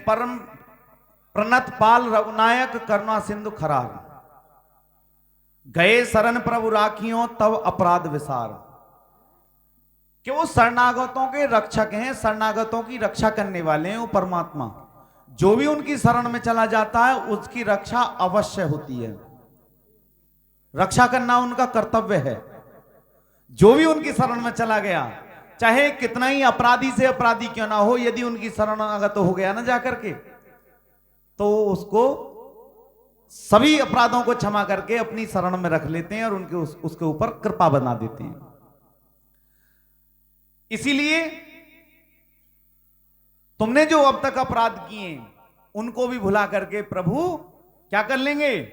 परम प्रणत पाल रघुनायक करुणा सिंधु खरार, गए शरण प्रभु राखियों तब अपराध विसार। कि वो शरणागतों के रक्षक हैं, शरणागतों की रक्षा करने वाले हैं वो परमात्मा। जो भी उनकी शरण में चला जाता है उसकी रक्षा अवश्य होती है, रक्षा करना उनका कर्तव्य है। जो भी उनकी शरण में चला गया, चाहे कितना ही अपराधी से अपराधी क्यों ना हो, यदि उनकी शरणागत हो गया ना जाकर के, तो उसको सभी अपराधों को क्षमा करके अपनी शरण में रख लेते हैं और उनके उसके ऊपर कृपा बना देते हैं। इसीलिए तुमने जो अब तक अपराध किए उनको भी भुला करके प्रभु क्या कर लेंगे,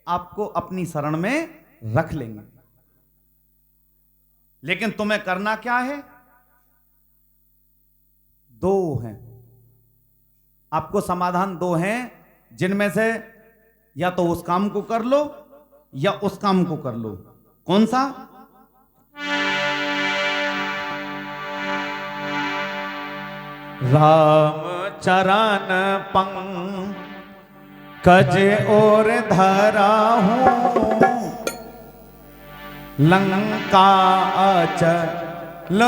आपको अपनी शरण में रख लेंगे। लेकिन तुम्हें करना क्या है, दो हैं आपको समाधान, दो हैं जिनमें से या तो उस काम को कर लो या उस काम को कर लो। कौन सा? राम चरण पंकज और धरा हूं, लंका अचल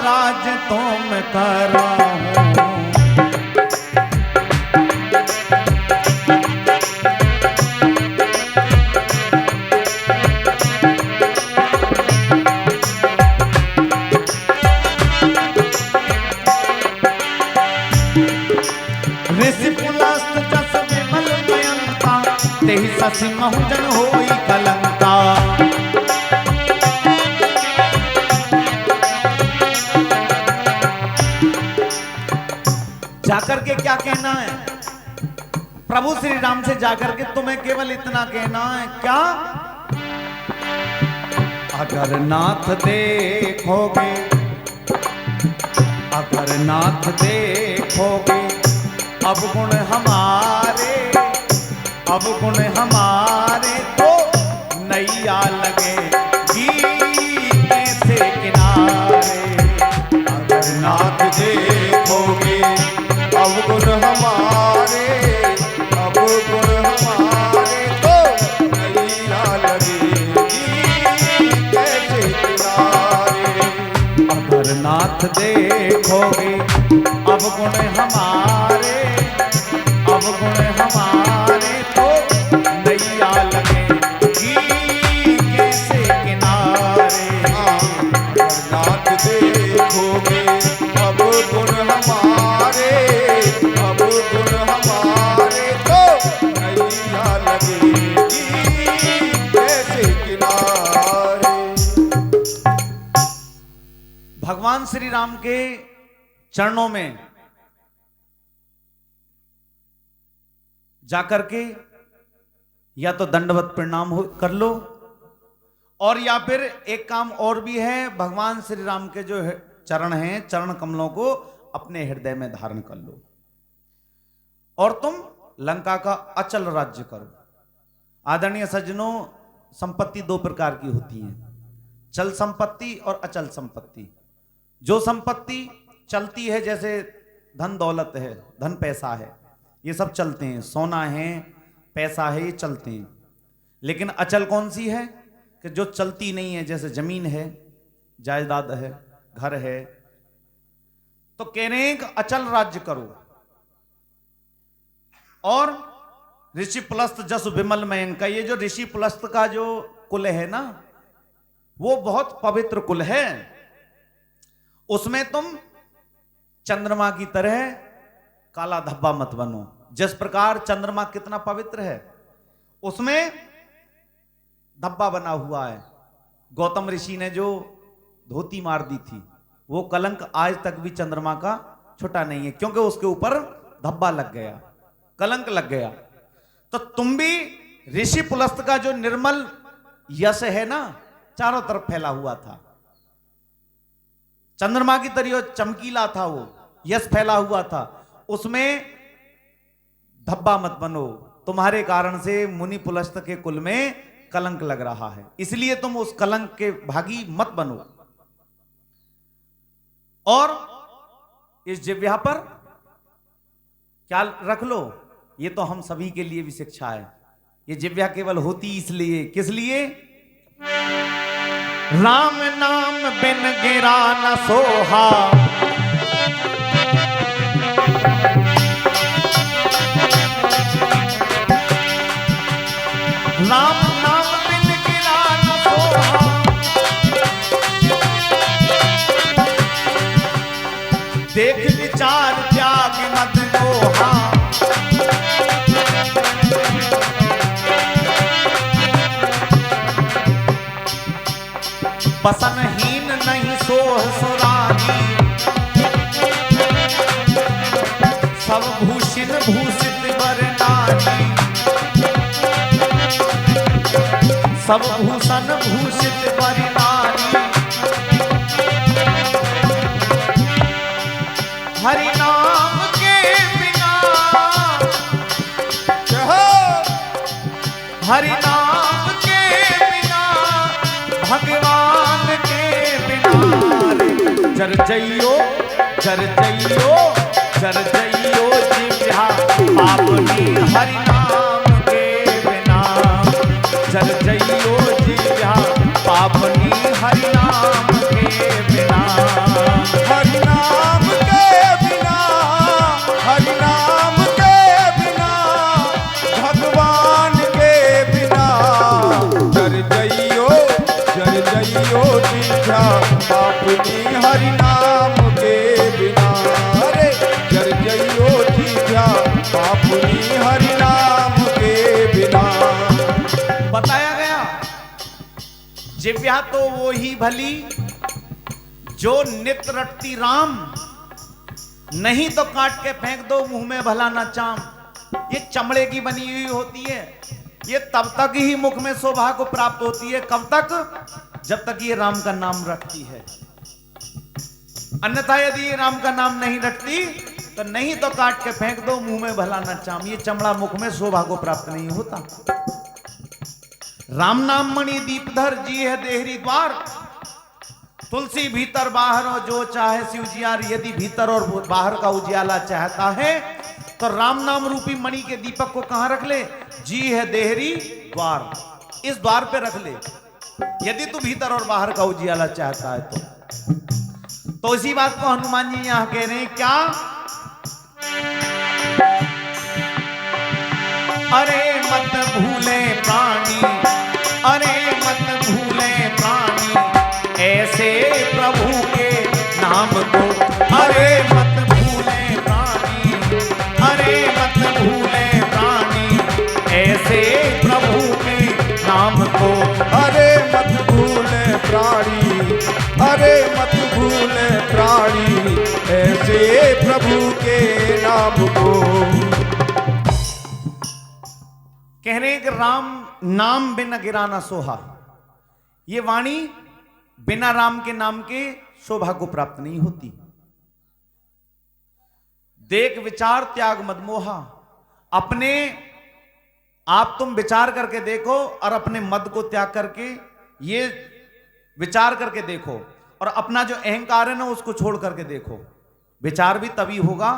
राज तुम करा हूं। तेहि ससी महुजन होई कलंका। जाकर के क्या कहना है प्रभु श्री राम से, जाकर के तुम्हें केवल इतना कहना है क्या, अगर नाथ देखोगे, अगर नाथ देखोगे अब गुण हमारे, अब गुण हमारे तो नैया लगेगी कैसे किनारे। अगर नाथ देखोगे अब गुण हमारे, अब गुण हमारे तो नैया लगेगी कैसे किनारे। अगर नाथ देखोगे अब गुण हमारे, अब गुण हमारे तो नैया लगेगी कैसे किनारे। अगर नाथ देखोगे अब गुण हमारे, अब गुण हमारे तो नैया लगेगी कैसे किनारे। भगवान श्री राम के चरणों में जाकर के या तो दंडवत प्रणाम कर लो, और या फिर एक काम और भी है, भगवान श्री राम के जो चरण हैं, चरण कमलों को अपने हृदय में धारण कर लो और तुम लंका का अचल राज्य करो। आदरणीय सज्जनों, संपत्ति दो प्रकार की होती है, चल संपत्ति और अचल संपत्ति। जो संपत्ति चलती है, जैसे धन दौलत है, धन पैसा है, ये सब चलते हैं, सोना है, पैसा है, ये चलते हैं। लेकिन अचल कौन सी है कि जो चलती नहीं है, जैसे जमीन है, जायदाद है, घर है। तो कह रहे हैं कि अचल राज्य करो। और ऋषि पुलस्त जसु विमल मयंक, ये जो ऋषि पुलस्त का जो कुल है ना, वो बहुत पवित्र कुल है। उसमें तुम चंद्रमा की तरह काला धब्बा मत बनो। जिस प्रकार चंद्रमा कितना पवित्र है, उसमें धब्बा बना हुआ है। गौतम ऋषि ने जो धोती मार दी थी, वो कलंक आज तक भी चंद्रमा का छुटा नहीं है, क्योंकि उसके ऊपर धब्बा लग गया, कलंक लग गया। तो तुम भी ऋषि पुलस्त का जो निर्मल यश है ना, चारों तरफ फैला हुआ था, चंद्रमा की तरह चमकीला था, वो यश फैला हुआ था, उसमें धब्बा मत बनो। तुम्हारे कारण से मुनि पुलस्त के कुल में कलंक लग रहा है, इसलिए तुम उस कलंक के भागी मत बनो। और इस जिह्वा पर क्या रख लो, ये तो हम सभी के लिए भी शिक्षा है। ये जिव्या केवल होती इसलिए, किस लिए? राम नाम बिन गिरा न सोहा, राम नाम बिन गिरा न सोहा, देख विचार त्याग मत मोहा, बसनहीन नहीं सोह सुरारी, सब भूषण भूषित वर नारी, सब भूषण भूषित वर नारी, हरि नाम के बिना, हरि नाम के बिना, भगवान के बिना, जर जइयो जर जइयो जर जइयो जिव्या पापनी, हरि नाम के बिना, जर जइयो जिव्या पापनी, हरि नाम के बिना, हरि नाम के बिना, हरि नाम के बिना, भगवान के बिना, जर जइयो दीक्षा पापनी, हरि नाम के बिना, अरे जर जइयो दीक्षा पापनी, हरि नाम के बिना। बताया गया जिव्या तो वो ही भली जो नित्य रटती राम, नहीं तो काट के फेंक दो मुंह में भला ना चाम। ये चमड़े की बनी हुई होती है, ये तब तक ही मुख में शोभा को प्राप्त होती है, कब तक? जब तक ये राम का नाम रटती है। अन्यथा यदि ये राम का नाम नहीं रटती तो नहीं तो काट के फेंक दो मुंह में भला ना चाम। ये चमड़ा मुख में शोभा को प्राप्त नहीं होता। राम नाम मणि दीपधर जी है देहरी द्वार, तुलसी भीतर बाहर और जो चाहे शिव जियार। यदि भीतर और बाहर का उजियाला चाहता है तो राम नाम रूपी मणि के दीपक को कहां रख ले? जी है देहरी द्वार, इस द्वार पे रख ले। यदि तू भीतर और बाहर का उजियाला चाहता है तो इसी बात को हनुमान जी यहां कह रहे हैं। क्या? अरे मत भूले प्राणी, अरे मत भूले प्राणी, ऐसे प्रभु के नाम को। अरे मत भूले प्राणी, अरे मत भूले प्राणी, ऐसे प्रभु के नाम को। अरे मत भूले प्राणी, अरे मत भूले प्राणी, ऐसे प्रभु के नाम को। कह रहे हैं कि राम नाम बिना गिराना सोहा। ये वाणी बिना राम के नाम के शोभा को प्राप्त नहीं होती। देख विचार त्याग मत मोहा। अपने आप तुम विचार करके देखो और अपने मद को त्याग करके ये विचार करके देखो, और अपना जो अहंकार है ना उसको छोड़ करके देखो। विचार भी तभी होगा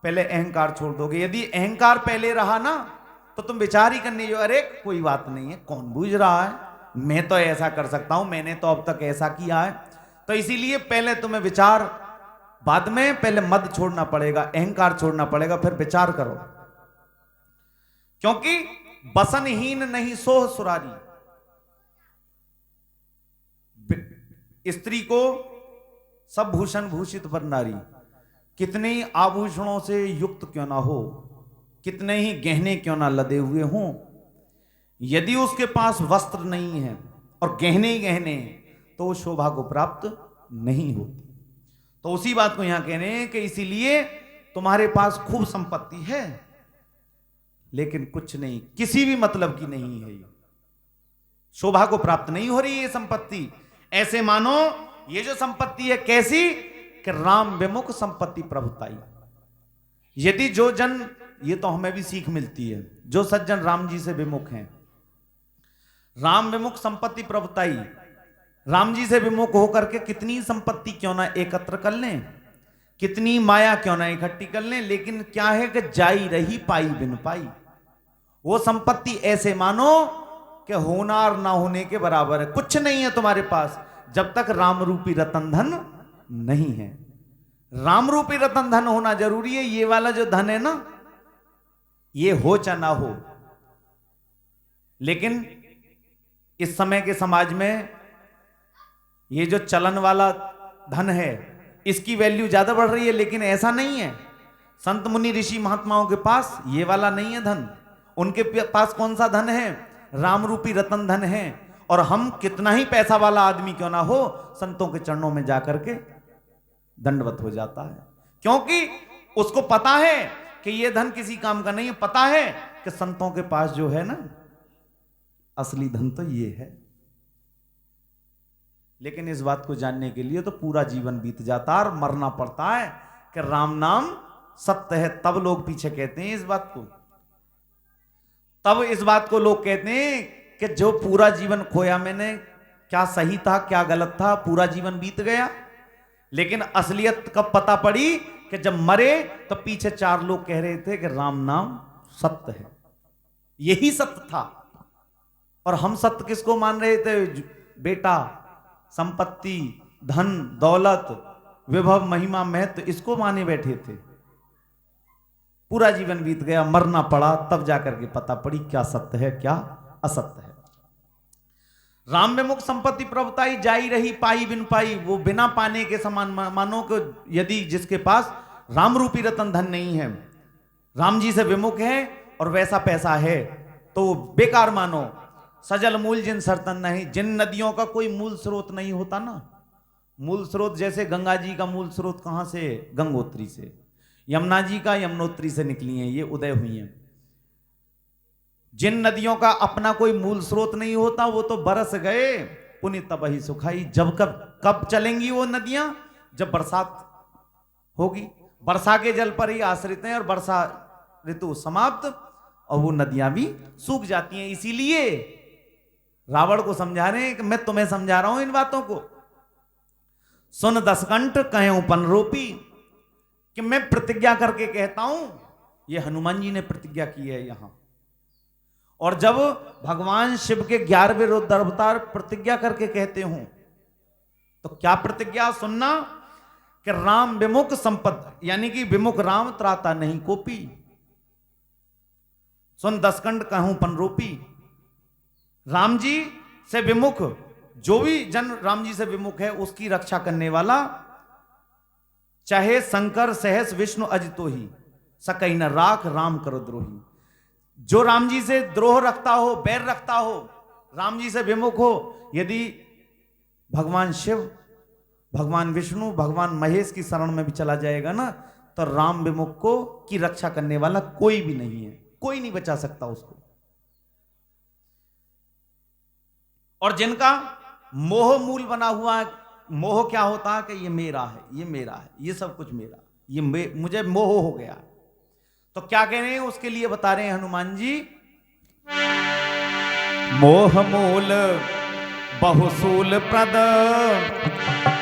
पहले अहंकार छोड़ दोगे। यदि अहंकार पहले रहा ना तो तुम विचार ही करने जो, अरे कोई बात नहीं है, कौन बूझ रहा है, मैं तो ऐसा कर सकता हूं, मैंने तो अब तक ऐसा किया है। तो इसीलिए पहले तुम्हें विचार, बाद में पहले मद छोड़ना पड़ेगा, अहंकार छोड़ना पड़ेगा, फिर विचार करो। क्योंकि बसनहीन नहीं सोह सुरारी। स्त्री को सब भूषण भूषित पर नारी, कितने ही आभूषणों से युक्त क्यों ना हो, कितने ही गहने क्यों ना लदे हुए हों, यदि उसके पास वस्त्र नहीं है और गहने ही गहने तो वो शोभा को प्राप्त नहीं होती। तो उसी बात को यहां कह रहे हैं कि इसीलिए तुम्हारे पास खूब संपत्ति है लेकिन कुछ नहीं, किसी भी मतलब की नहीं है, ये शोभा को प्राप्त नहीं हो रही है ये संपत्ति। ऐसे मानो ये जो संपत्ति है कैसी कि राम विमुख संपत्ति प्रभुताई। यदि जो जन, ये तो हमें भी सीख मिलती है, जो सज्जन राम जी से विमुख हैं, राम विमुख संपत्ति प्रभुताई, राम जी से विमुख होकर के कितनी संपत्ति क्यों ना एकत्र कर लें, कितनी माया क्यों ना इकट्ठी कर लें, लेकिन क्या है कि जाई रही पाई बिन पाई। वो संपत्ति ऐसे मानो कि होनार ना होने के बराबर है, कुछ नहीं है तुम्हारे पास जब तक राम रूपी रतन धन नहीं है। राम रूपी रतन धन होना जरूरी है। ये वाला जो धन है ना, ये हो चाहे ना हो, लेकिन इस समय के समाज में ये जो चलन वाला धन है, इसकी वैल्यू ज्यादा बढ़ रही है। लेकिन ऐसा नहीं है, संत मुनि ऋषि महात्माओं के पास ये वाला नहीं है धन। उनके पास कौन सा धन है? राम रूपी रतन धन है। और हम कितना ही पैसा वाला आदमी क्यों ना हो, संतों के चरणों में जाकर के दंडवत हो जाता है, क्योंकि उसको पता है कि ये धन किसी काम का नहीं है। पता है कि संतों के पास जो है ना, असली धन तो ये है। लेकिन इस बात को जानने के लिए तो पूरा जीवन बीत जाता है और मरना पड़ता है कि राम नाम सत्य है। तब लोग पीछे कहते हैं इस बात को, तब इस बात को लोग कहते हैं कि जो पूरा जीवन खोया मैंने, क्या सही था क्या गलत था, पूरा जीवन बीत गया। लेकिन असलियत कब पता पड़ी कि जब मरे तो पीछे 4 लोग कह रहे थे कि राम नाम सत्य है, यही सत्य था। और हम सत्य किसको मान रहे थे? बेटा, संपत्ति, धन, दौलत, विभव, महिमा, महत्व, इसको माने बैठे थे। पूरा जीवन बीत गया, मरना पड़ा, तब जाकर के पता पड़ी क्या सत्य है क्या असत्य है। राम विमुख संपत्ति प्रभुताई जाई रही पाई बिन पाई। वो बिना पाने के समान मानो कि यदि जिसके पास राम रूपी रतन धन नहीं है, राम जी से विमुख है और वैसा पैसा है, तो बेकार मानो। सजल मूल जिन सरतन नहीं, जिन नदियों का कोई मूल स्रोत नहीं होता ना, मूल स्रोत जैसे गंगा जी का मूल स्रोत कहां से? गंगोत्री से। यमुना जी का यमुनोत्री से निकली हैं, ये उदय हुई हैं। जिन नदियों का अपना कोई मूल स्रोत नहीं होता, वो तो बरस गए पुण्य तब ही सुखाई। जब कब चलेंगी वो नदियां? जब बरसात होगी। वर्षा के जल पर ही आश्रित हैं और वर्षा ऋतु समाप्त और वो नदियां भी सूख जाती हैं। इसीलिए रावण को समझा रहे हैं कि मैं तुम्हें समझा रहा हूं इन बातों को। सुन दसकंठ कहें पनरोपी, कि मैं प्रतिज्ञा करके कहता हूं। ये हनुमान जी ने प्रतिज्ञा की है यहां। और जब भगवान शिव के 11वें रुद्र अवतार प्रतिज्ञा करके कहते हो, तो क्या प्रतिज्ञा? सुनना कि राम विमुख संपत्ति, यानी कि विमुख राम त्राता नहीं कोपी। सुन दसकंठ कहूं पनरोपी। राम जी से विमुख, जो भी जन राम जी से विमुख है, उसकी रक्षा करने वाला, चाहे शंकर सहस विष्णु अजितो ही, सकई न राख राम कर द्रोही। जो राम जी से द्रोह रखता हो, बैर रखता हो, राम जी से विमुख हो, यदि भगवान शिव, भगवान विष्णु, भगवान महेश की शरण में भी चला जाएगा ना, तो राम विमुख को की रक्षा करने वाला कोई भी नहीं है, कोई नहीं बचा सकता उसको। और जिनका मोह मूल बना हुआ है, मोह क्या होता है कि ये मेरा है, ये मेरा है, ये सब कुछ मेरा, ये मुझे मोह हो गया। तो क्या कह रहे हैं उसके लिए बता रहे हैं हनुमान जी, मोह मूल बहुसूल प्रद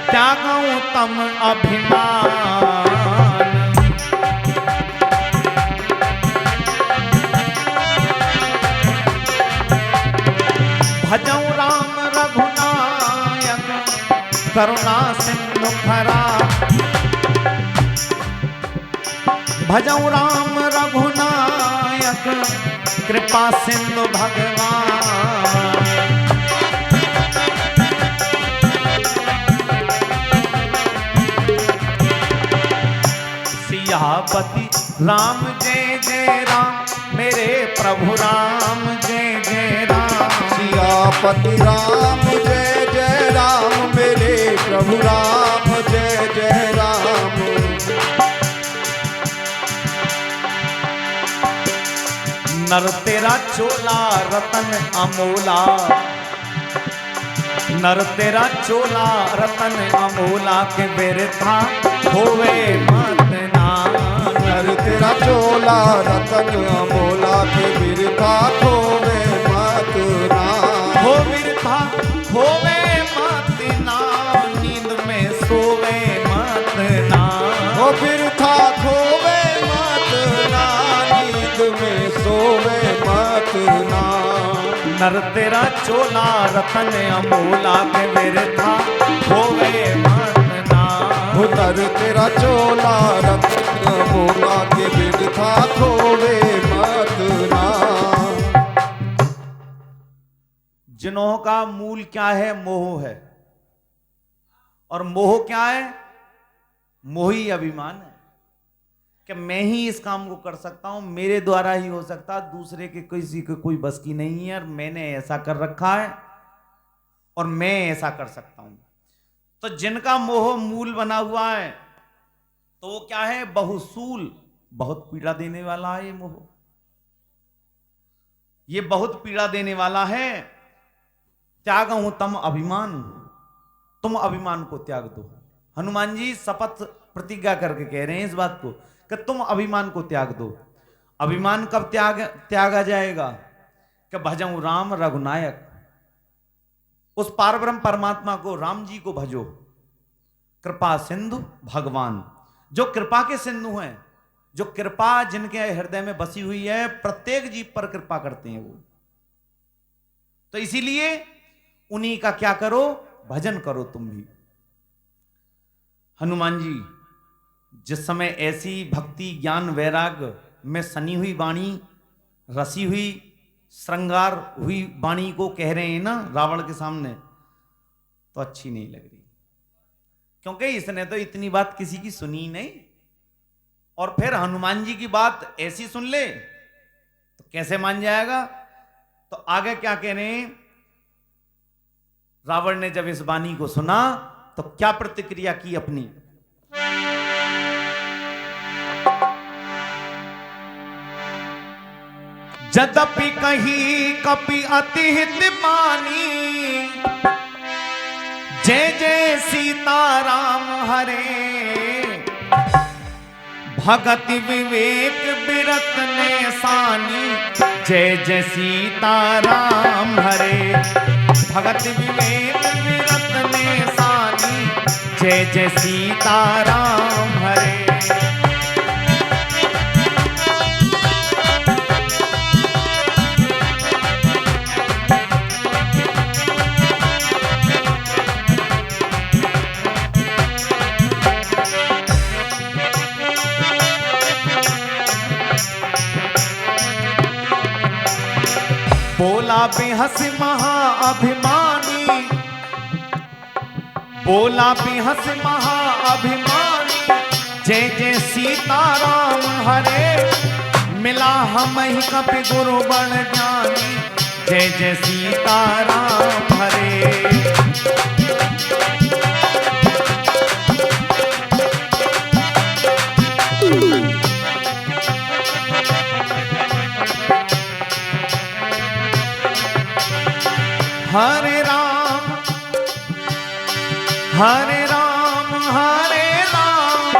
त्यागौ तम अभिमान। भजौ राम रघुनायक करुणा सिंधु खरा। भजौ राम रघुनायक कृपा सिंधु भगवान। सियापति राम जय जय राम, मेरे प्रभु राम जय जय राम। सियापति राम जय जय राम, मेरे प्रभु राम जय जय राम। नर तेरा चोला रतन अमोला, नर तेरा चोला रतन अमोला के बेरथा होवे मत नाम। नर तेरा चोला रतन अमोला के बिरथा होवे मत नाम। हो बिरथा होवे मत नाम, नींद में सोवे मत नाम। हो मात ना। नर तेरा चोला रतन अमोला के मेरे था होवे मत ना। नर तेरा चोला रत्न मोला के बिन था खोवे मत ना। जिन्हों का मूल क्या है? मोह है। और मोह क्या है? मोही अभिमान है कि मैं ही इस काम को कर सकता हूं, मेरे द्वारा ही हो सकता, दूसरे के किसी को कोई बस की नहीं है, और मैंने ऐसा कर रखा है और मैं ऐसा कर सकता हूं। तो जिनका मोह मूल बना हुआ है तो वो क्या है? बहुसूल, बहुत पीड़ा देने वाला है ये मोह। ये बहुत पीड़ा देने वाला है। त्याग हूं तम अभिमान, तुम अभिमान को त्याग दो। हनुमान जी शपथ प्रतिज्ञा करके कह रहे हैं इस बात को कि तुम अभिमान को त्याग दो। अभिमान कब त्यागा जाएगा? कि भजऊं राम रघुनायक, उस पारब्रह्म परमात्मा को, राम जी को भजो। कृपा सिंधु भगवान, जो कृपा के सिंधु हैं, जो कृपा जिनके हृदय में बसी हुई है, प्रत्येक जीव पर कृपा करते हैं वो। तो इसीलिए उन्हीं का क्या करो? भजन करो तुम भी। हनुमान जी जिस समय ऐसी भक्ति ज्ञान वैराग्य में सनी हुई वाणी, रसी हुई, श्रृंगार हुई वाणी को कह रहे हैं ना रावण के सामने, तो अच्छी नहीं लग रही, क्योंकि इसने तो इतनी बात किसी की सुनी नहीं। और फिर हनुमान जी की बात ऐसी सुन ले तो कैसे मान जाएगा? तो आगे क्या कह रहे हैं? रावण ने जब इस वाणी को सुना तो क्या प्रतिक्रिया की अपनी? जदपि कही कपि अति हित बानी, जय जय सीताराम हरे। भगति विवेक बिरत ने सानी, जय जय सीताराम हरे। भगत विवेक विरत ने सानी, जय जय सीताराम हरे। बोला बेहस महाअभिमानी, बोला बेहस महाअभिमानी, जय जय सीताराम हरे। मिला हम ही कपि गुरु बण ज्ञानी, जय जय सीताराम हरे। हरे राम हरे राम हरे राम,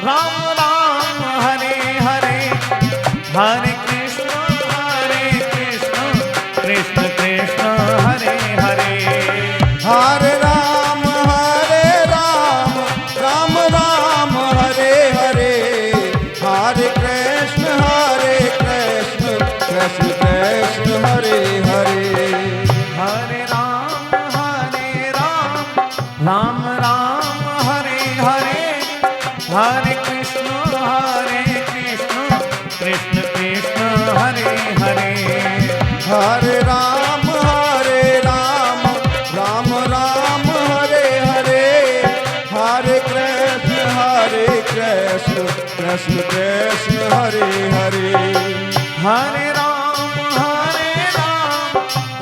राम राम हरे हरे। हरे कृष्ण कृष्ण कृष्ण हरे हरे। हरे राम राम राम हरे हरे। हरे कृष्ण कृष्ण कृष्ण हरे हरे। हरे राम राम राम हरे हरे। हरे कृष्ण कृष्ण कृष्ण हरे हरे। हरे राम राम राम हरे हरे। हरे कृष्ण कृष्ण कृष्ण हरे हरे। हरे राम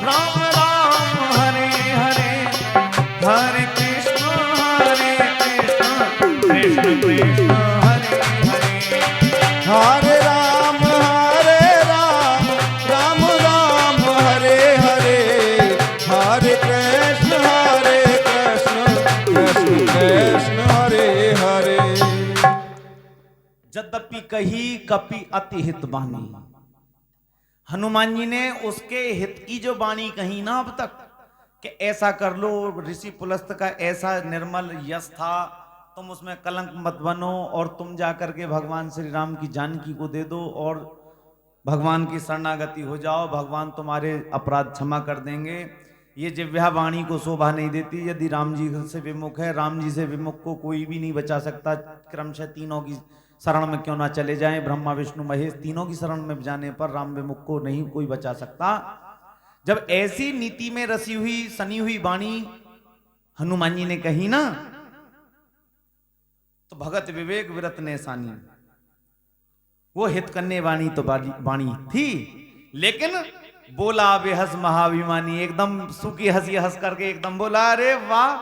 राम राम हरे हरे। हरे कृष्ण कृष्ण कृष्ण हरे हरे। हरे राम राम राम हरे हरे। हरे कृष्ण कृष्ण कृष्ण हरे हरे। यद्यपि कही कपि अति हित बानी, हनुमान जी ने उसके हित की जो वाणी कही ना अब तक कि ऐसा कर लो, ऋषि पुलस्त का ऐसा निर्मल यश था, तुम उसमें कलंक मत बनो और तुम जाकर के भगवान श्री राम की जानकी को दे दो और भगवान की शरणागति हो जाओ, भगवान तुम्हारे अपराध क्षमा कर देंगे। ये जिह्वा वाणी को शोभा नहीं देती। यदि राम जी से विमुख है, राम जी से विमुख को कोई भी नहीं बचा सकता। क्रमशः तीनों की शरण में क्यों ना चले जाएं, ब्रह्मा विष्णु महेश तीनों की शरण में जाने पर राम विमुख को नहीं कोई बचा सकता। जब ऐसी नीति में रसी हुई सनी हुई वाणी हनुमान जी ने कही ना, तो भगत विवेक विरत ने सानी, वो हित करने वाणी तो वाणी थी, लेकिन बोला बेहस महाभिमानी, एकदम सूखी हंसी हंस करके एकदम बोला, अरे वाह,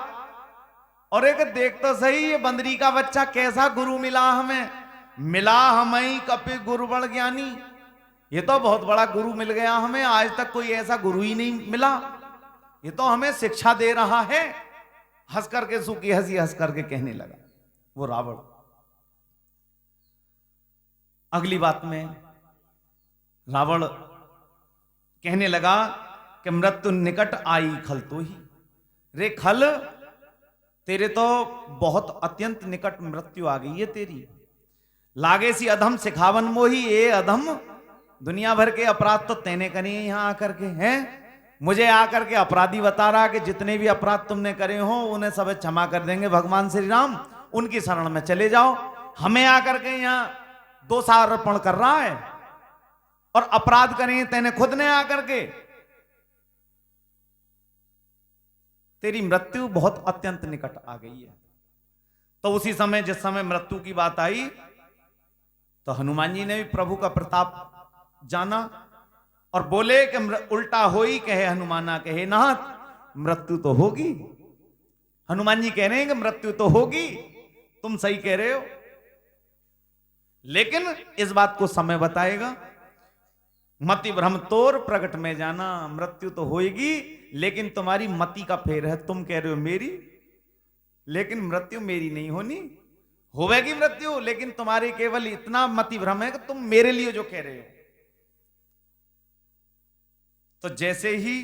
और एक देख तो सही ये बंदरी का बच्चा कैसा गुरु मिला हमें, मिला हमें कपि गुरुबण ज्ञानी। ये तो बहुत बड़ा गुरु मिल गया हमें, आज तक कोई ऐसा गुरु ही नहीं मिला, ये तो हमें शिक्षा दे रहा है। हंस करके सूखी हंसी हंस करके कहने लगा वो रावण। अगली बात में रावण कहने लगा कि मृत्यु निकट आई खल तो ही, रे खल तेरे तो बहुत अत्यंत निकट मृत्यु आ गई है तेरी। लागे सी अधम सिखावन मोही, ये अधम दुनिया भर के अपराध तो तैने करे यहां आकर के हैं। मुझे आकर के अपराधी बता रहा कि जितने भी अपराध तुमने करे हो उन्हें सब क्षमा कर देंगे भगवान श्री राम, उनकी शरण में चले जाओ। हमें आकर के यहां दोषारोपण कर रहा है और अपराध करें तेने खुद ने आकर के। तेरी मृत्यु बहुत अत्यंत निकट आ गई है। तो उसी समय जिस समय मृत्यु की बात आई तो हनुमान जी ने भी प्रभु का प्रताप जाना और बोले कि उल्टा होई कहे हनुमाना कहे नाथ, मृत्यु तो होगी। हनुमान जी कह रहे हैं कि मृत्यु तो होगी, तुम सही कह रहे हो, लेकिन इस बात को समय बताएगा। मति भ्रम तोर प्रकट में जाना, मृत्यु तो होएगी लेकिन तुम्हारी मति का फेर है। तुम कह रहे हो मेरी, लेकिन मृत्यु मेरी नहीं होनी, होवेगी मृत्यु, लेकिन तुम्हारे केवल इतना मति भ्रम है कि तुम मेरे लिए जो कह रहे हो। तो जैसे ही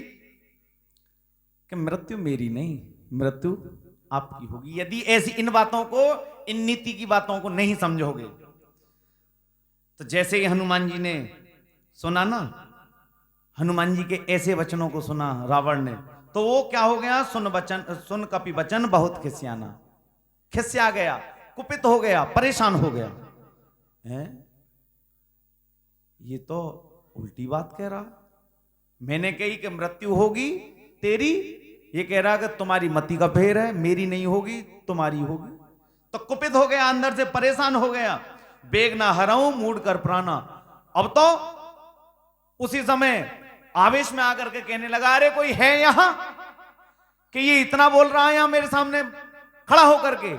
कि मृत्यु मेरी नहीं, मृत्यु आपकी होगी। यदि ऐसी इन बातों को, इन नीति की बातों को नहीं समझोगे, तो जैसे ही हनुमान जी ने सुना ना, हनुमान जी के ऐसे वचनों को सुना रावण ने, तो वो क्या हो गया, सुन कपि वचन बहुत खिसियाना, खिसिया गया, कुपित हो गया, परेशान हो गया। हैं? ये तो उल्टी बात कह रहा, मैंने कही कि मृत्यु होगी तेरी, ये कह रहा कि तुम्हारी मति का फेर है, मेरी नहीं होगी तुम्हारी होगी। तो कुपित हो गया, अंदर से परेशान हो गया। बेग ना हराऊं मूड कर प्राणा। अब तो उसी समय आवेश में आकर के कहने लगा, अरे कोई है यहां कि ये इतना बोल रहा है यहां मेरे सामने खड़ा होकर के,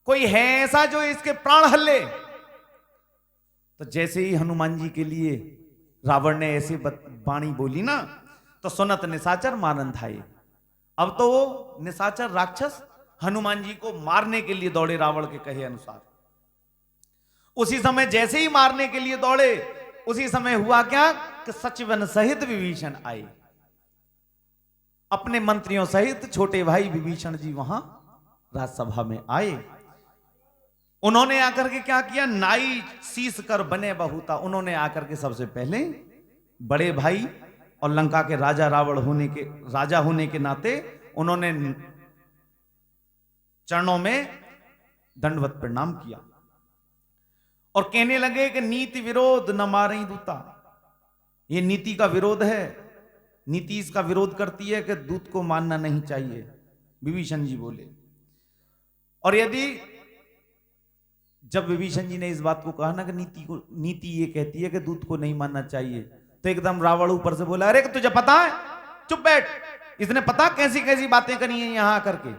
कोई है ऐसा जो इसके प्राण हल्ले। तो जैसे ही हनुमान जी के लिए रावण ने ऐसी वाणी बोली ना, तो सुनत निशाचर मारन थाए। अब तो वो निशाचर राक्षस हनुमान जी को मारने के लिए दौड़े रावण के कहे अनुसार। उसी समय जैसे ही मारने के लिए दौड़े, उसी समय हुआ क्या कि सचिवन सहित विभीषण आए, अपने मंत्रियों सहित छोटे भाई विभीषण जी वहां राजसभा में आए। उन्होंने आकर के क्या किया, नाई शीश कर बने बहुता। उन्होंने आकर के सबसे पहले बड़े भाई और लंका के राजा रावण राजा होने के नाते उन्होंने चरणों में दंडवत प्रणाम किया और कहने लगे कि नीति विरोध न मारे दूता। ये नीति का विरोध है, नीति इसका विरोध करती है कि दूत को मानना नहीं चाहिए, विभीषण जी बोले। और यदि जब विभीषण जी ने इस बात को कहा ना कि नीति ये कहती है कि दूत को नहीं मानना चाहिए, तो एकदम रावण ऊपर से बोला, अरे तुझे पता है, चुप बैठ, इसने पता कैसी कैसी बातें करी हैं यहां आकर के।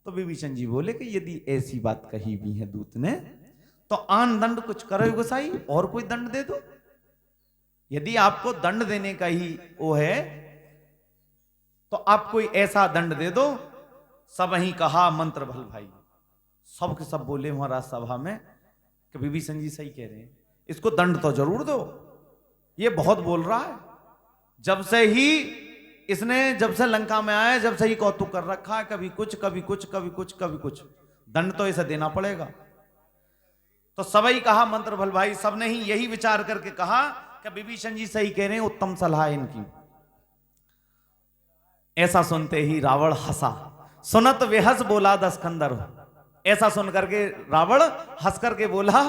तो विभीषण जी बोले कि यदि ऐसी बात कही भी है दूत ने, तो आन दंड कुछ करो गोसाई, और कोई दंड दे दो। यदि आपको दंड देने का ही वो है तो आप कोई ऐसा दंड दे दो। सब ही कहा मंत्र भल भाई, सब के सब बोले वहां राजसभा में कि विभीषण जी सही कह रहे हैं, इसको दंड तो जरूर दो, ये बहुत बोल रहा है। जब से ही इसने, जब से लंका में आया, जब से ही कौतुक कर रखा है, कभी कुछ कभी कुछ कभी कुछ कभी कुछ, दंड तो इसे देना पड़ेगा। तो सबई कहा मंत्र भल भाई, सबने ही यही विचार करके कहा कि विभीषण जी सही कह रहे हैं, उत्तम सलाह है इनकी। ऐसा सुनते ही रावण हंसा, सुनत वेहस बोला दस्कंदर। ऐसा सुन करके रावण हंस करके बोला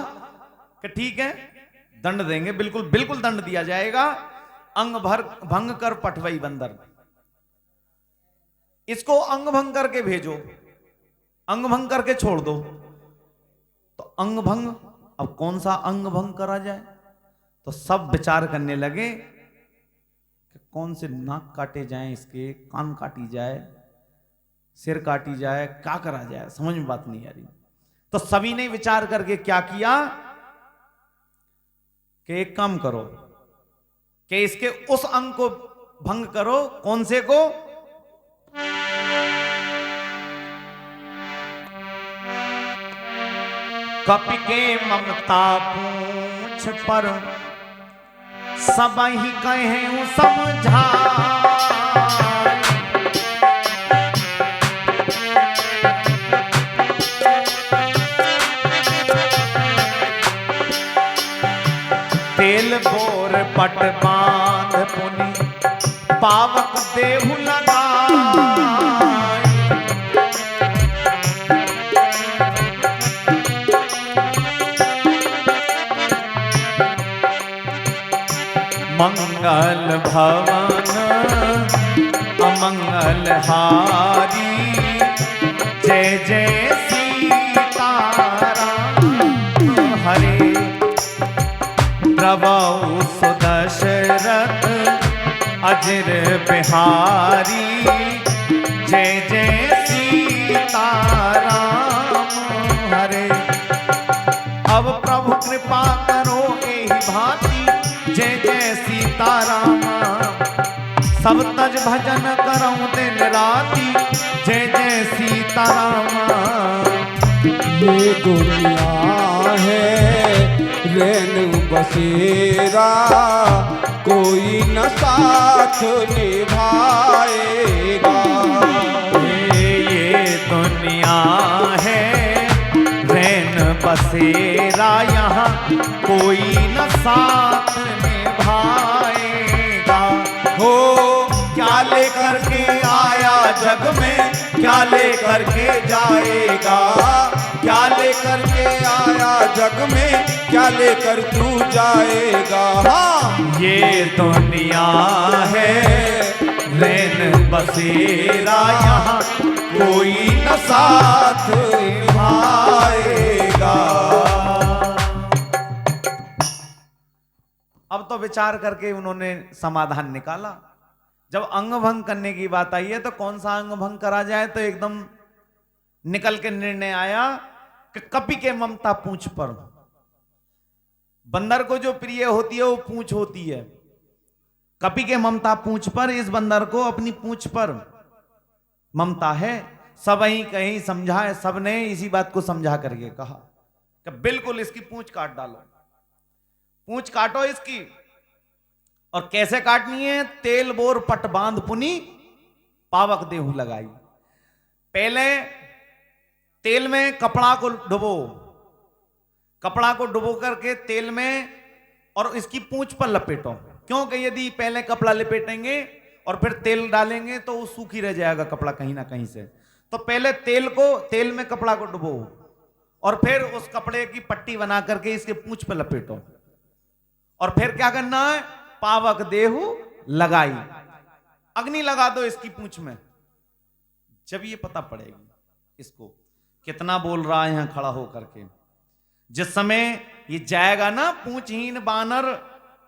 कि ठीक है, दंड देंगे, बिल्कुल बिल्कुल दंड दिया जाएगा। अंग भर भंग कर पटवई बंदर, इसको अंग भंग करके भेजो, अंग भंग करके छोड़ दो। तो अंग भंग, अब कौन सा अंग भंग करा जाए? तो सब विचार करने लगे कि कौन से नाक काटे जाएं, इसके कान काटी जाए, सिर काटी जाए, क्या करा जाए, समझ में बात नहीं आ रही। तो सभी ने विचार करके क्या किया कि एक काम करो कि इसके उस अंग को भंग करो। कौन से को? कपि के ममता पूछ पर सब ही कहे समझा। तेल बोर पट बांध पुनि पावक देहु लगा। मंगल भवन अमंगल हारी, जय जय सीताराम हरे। प्रभु सुदशरथ अजर बिहारी, जय जय सीताराम हरे। अब प्रभु कृपा करो एहि भांति, जय जय सीताराम। सब तज भजन करऊं दिन राति, जय जय सीताराम। ये दुनिया है रेणु बसेरा, कोई न साथ निभाएगा। ये दुनिया है रैन बसेरा, यहाँ कोई न साथ निभाएगा। हो क्या लेकर के आया जग में, क्या लेकर के जाएगा। क्या लेकर के आया जग में, क्या लेकर तू जाएगा। हाँ, ये दुनिया है रैन बसेरा, यहाँ कोई न साथ निभाएगा। अब तो विचार करके उन्होंने समाधान निकाला। जब अंग भंग करने की बात आई है तो कौन सा अंग भंग करा जाए, तो एकदम निकल के निर्णय आया कि कपि के ममता पूंछ पर। बंदर को जो प्रिय होती है वो पूंछ होती है। कपि के ममता पूंछ पर, इस बंदर को अपनी पूंछ पर ममता है। सब ही कहीं समझाए, सबने इसी बात को समझा करके कहा कि बिल्कुल इसकी पूंछ काट डालो, पूंछ काटो इसकी। और कैसे काटनी है? तेल बोर पट बांध पुनी पावक देहु लगाई। पहले तेल में कपड़ा को डुबो, कपड़ा को डुबो करके तेल में, और इसकी पूंछ पर लपेटो। क्योंकि यदि पहले कपड़ा लपेटेंगे और फिर तेल डालेंगे तो वो सूखी रह जाएगा कपड़ा कहीं ना कहीं से। तो पहले तेल में कपड़ा को डुबो और फिर उस कपड़े की पट्टी बना करके इसके पूंछ पर लपेटो। और फिर क्या करना है? पावक देहु लगाई, अग्नि लगा दो इसकी पूंछ में। जब ये पता पड़ेगी इसको कितना बोल रहा है यहां खड़ा होकर के। जिस समय ये जाएगा ना, पूंछहीन बानर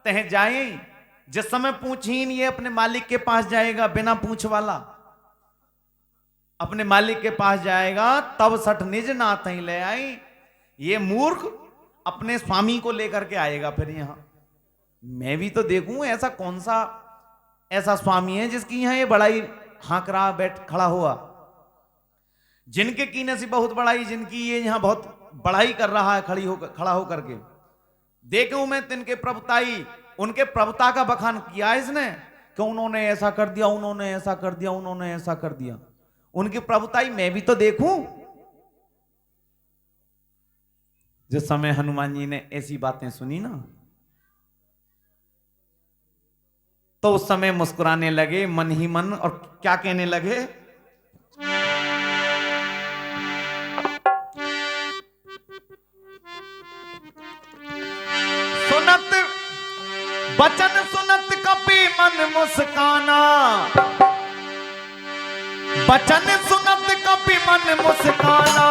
तह जाए, जिस समय पूंछहीन ये अपने मालिक के पास जाएगा, बिना पूंछ वाला अपने मालिक के पास जाएगा, तब सठ निज नाथ ही ले आई। ये मूर्ख अपने स्वामी को लेकर के आएगा फिर यहां। मैं भी तो देखूं ऐसा कौन सा ऐसा स्वामी है जिसकी यहां ये बड़ाई हाँक रहा बैठ खड़ा हुआ, जिनके कीने से बहुत बड़ाई, जिनकी ये यहां बहुत बड़ाई कर रहा है खड़ा होकर के। देखूं मैं तिनके प्रभुताई, उनके प्रभुता का बखान किया इसने कि उन्होंने ऐसा कर दिया, उन्होंने ऐसा कर दिया, उन्होंने ऐसा कर दिया। उनकी प्रभुताई मैं भी तो देखूं। जिस समय हनुमान जी ने ऐसी बातें सुनी ना, तो उस समय मुस्कुराने लगे मन ही मन, और क्या कहने लगे? सुनत बचन सुनत कपि मन मुस्काना, बचन सुनत कपि मन मुस्काना,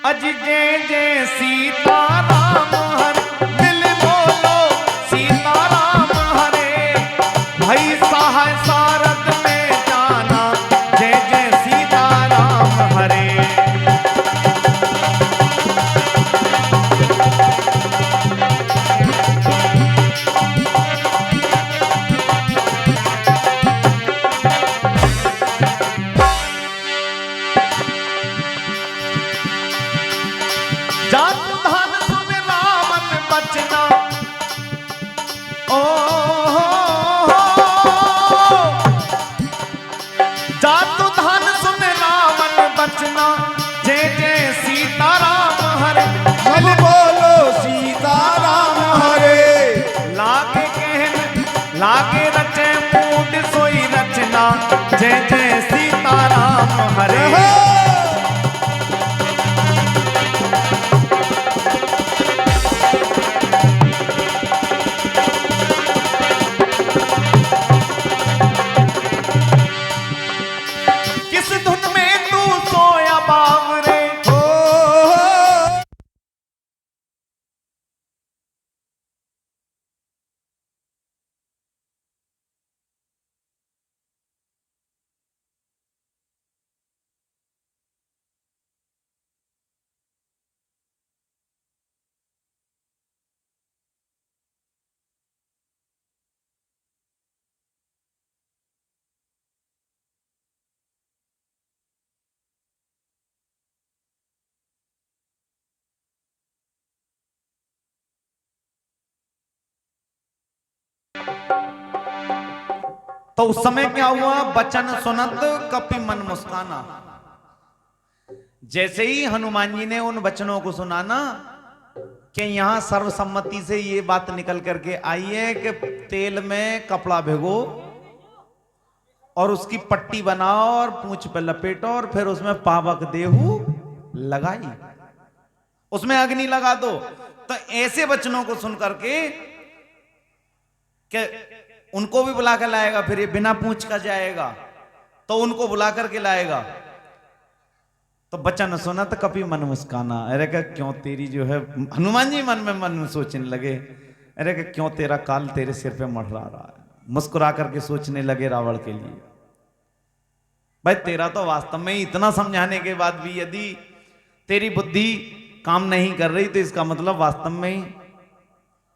अज जय जय सीता राम हरे, दिल बोलो सीता राम हरे, भई सहाय सारथ में जाना, जय जय सीता राम हरे। जय जय सीता राम हरे, सब बोलो सीता राम हरे। लागे कहन लागे रचे मूड सोई रचना, जय जय सीता राम हरे। किस धुन में तू सोया बावरे, तो उस समय क्या हुआ? बचन सुनत कपि मन मुस्काना। जैसे ही हनुमान जी ने उन वचनों को सुना ना, कि यहां सर्वसम्मति से ये बात निकल करके आई है कि तेल में कपड़ा भिगो और उसकी पट्टी बनाओ और पूंछ पे लपेटो और फिर उसमें पावक देहू लगाई, उसमें अग्नि लगा दो। तो ऐसे वचनों को सुन करके कि उनको भी बुला कर लाएगा, फिर ये बिना पूछ का जाएगा तो उनको बुला करके लाएगा। तो बचन सुना तो कपि मन मुस्काना, अरे क्या क्यों तेरी जो है, हनुमान जी मन में सोचने लगे, अरे क्या क्यों तेरा काल तेरे सिर पे मंडरा रहा है। मुस्कुरा करके सोचने लगे रावण के लिए, भाई तेरा तो वास्तव में इतना समझाने के बाद भी यदि तेरी बुद्धि काम नहीं कर रही तो इसका मतलब वास्तव में ही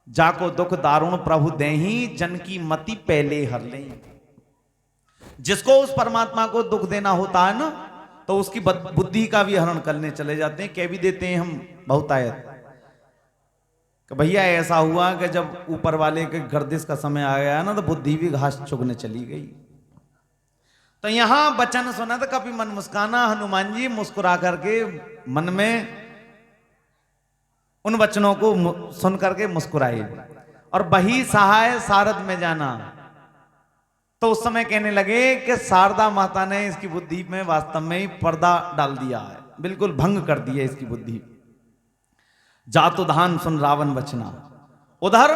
जाको दुख दारुण प्रभु देही, जन की मति पहले हर ले। जिसको उस परमात्मा को दुख देना होता है ना, तो उसकी बुद्धि का भी हरण करने चले जाते हैं। कह भी देते हैं हम बहुतायत कि भैया ऐसा हुआ कि जब ऊपर वाले के गर्दिश का समय आ गया ना, तो बुद्धि भी घास चुगने चली गई। तो यहां वचन सुना था कभी मन मुस्काना, हनुमान जी मुस्कुरा करके मन में उन वचनों को सुन करके मुस्कुराए, और वही सहाय सारथ में जाना। तो उस समय कहने लगे कि शारदा माता ने इसकी बुद्धि में वास्तव में ही पर्दा डाल दिया है, बिल्कुल भंग कर दिया इसकी बुद्धि। जातुधान सुन रावण वचना। उधर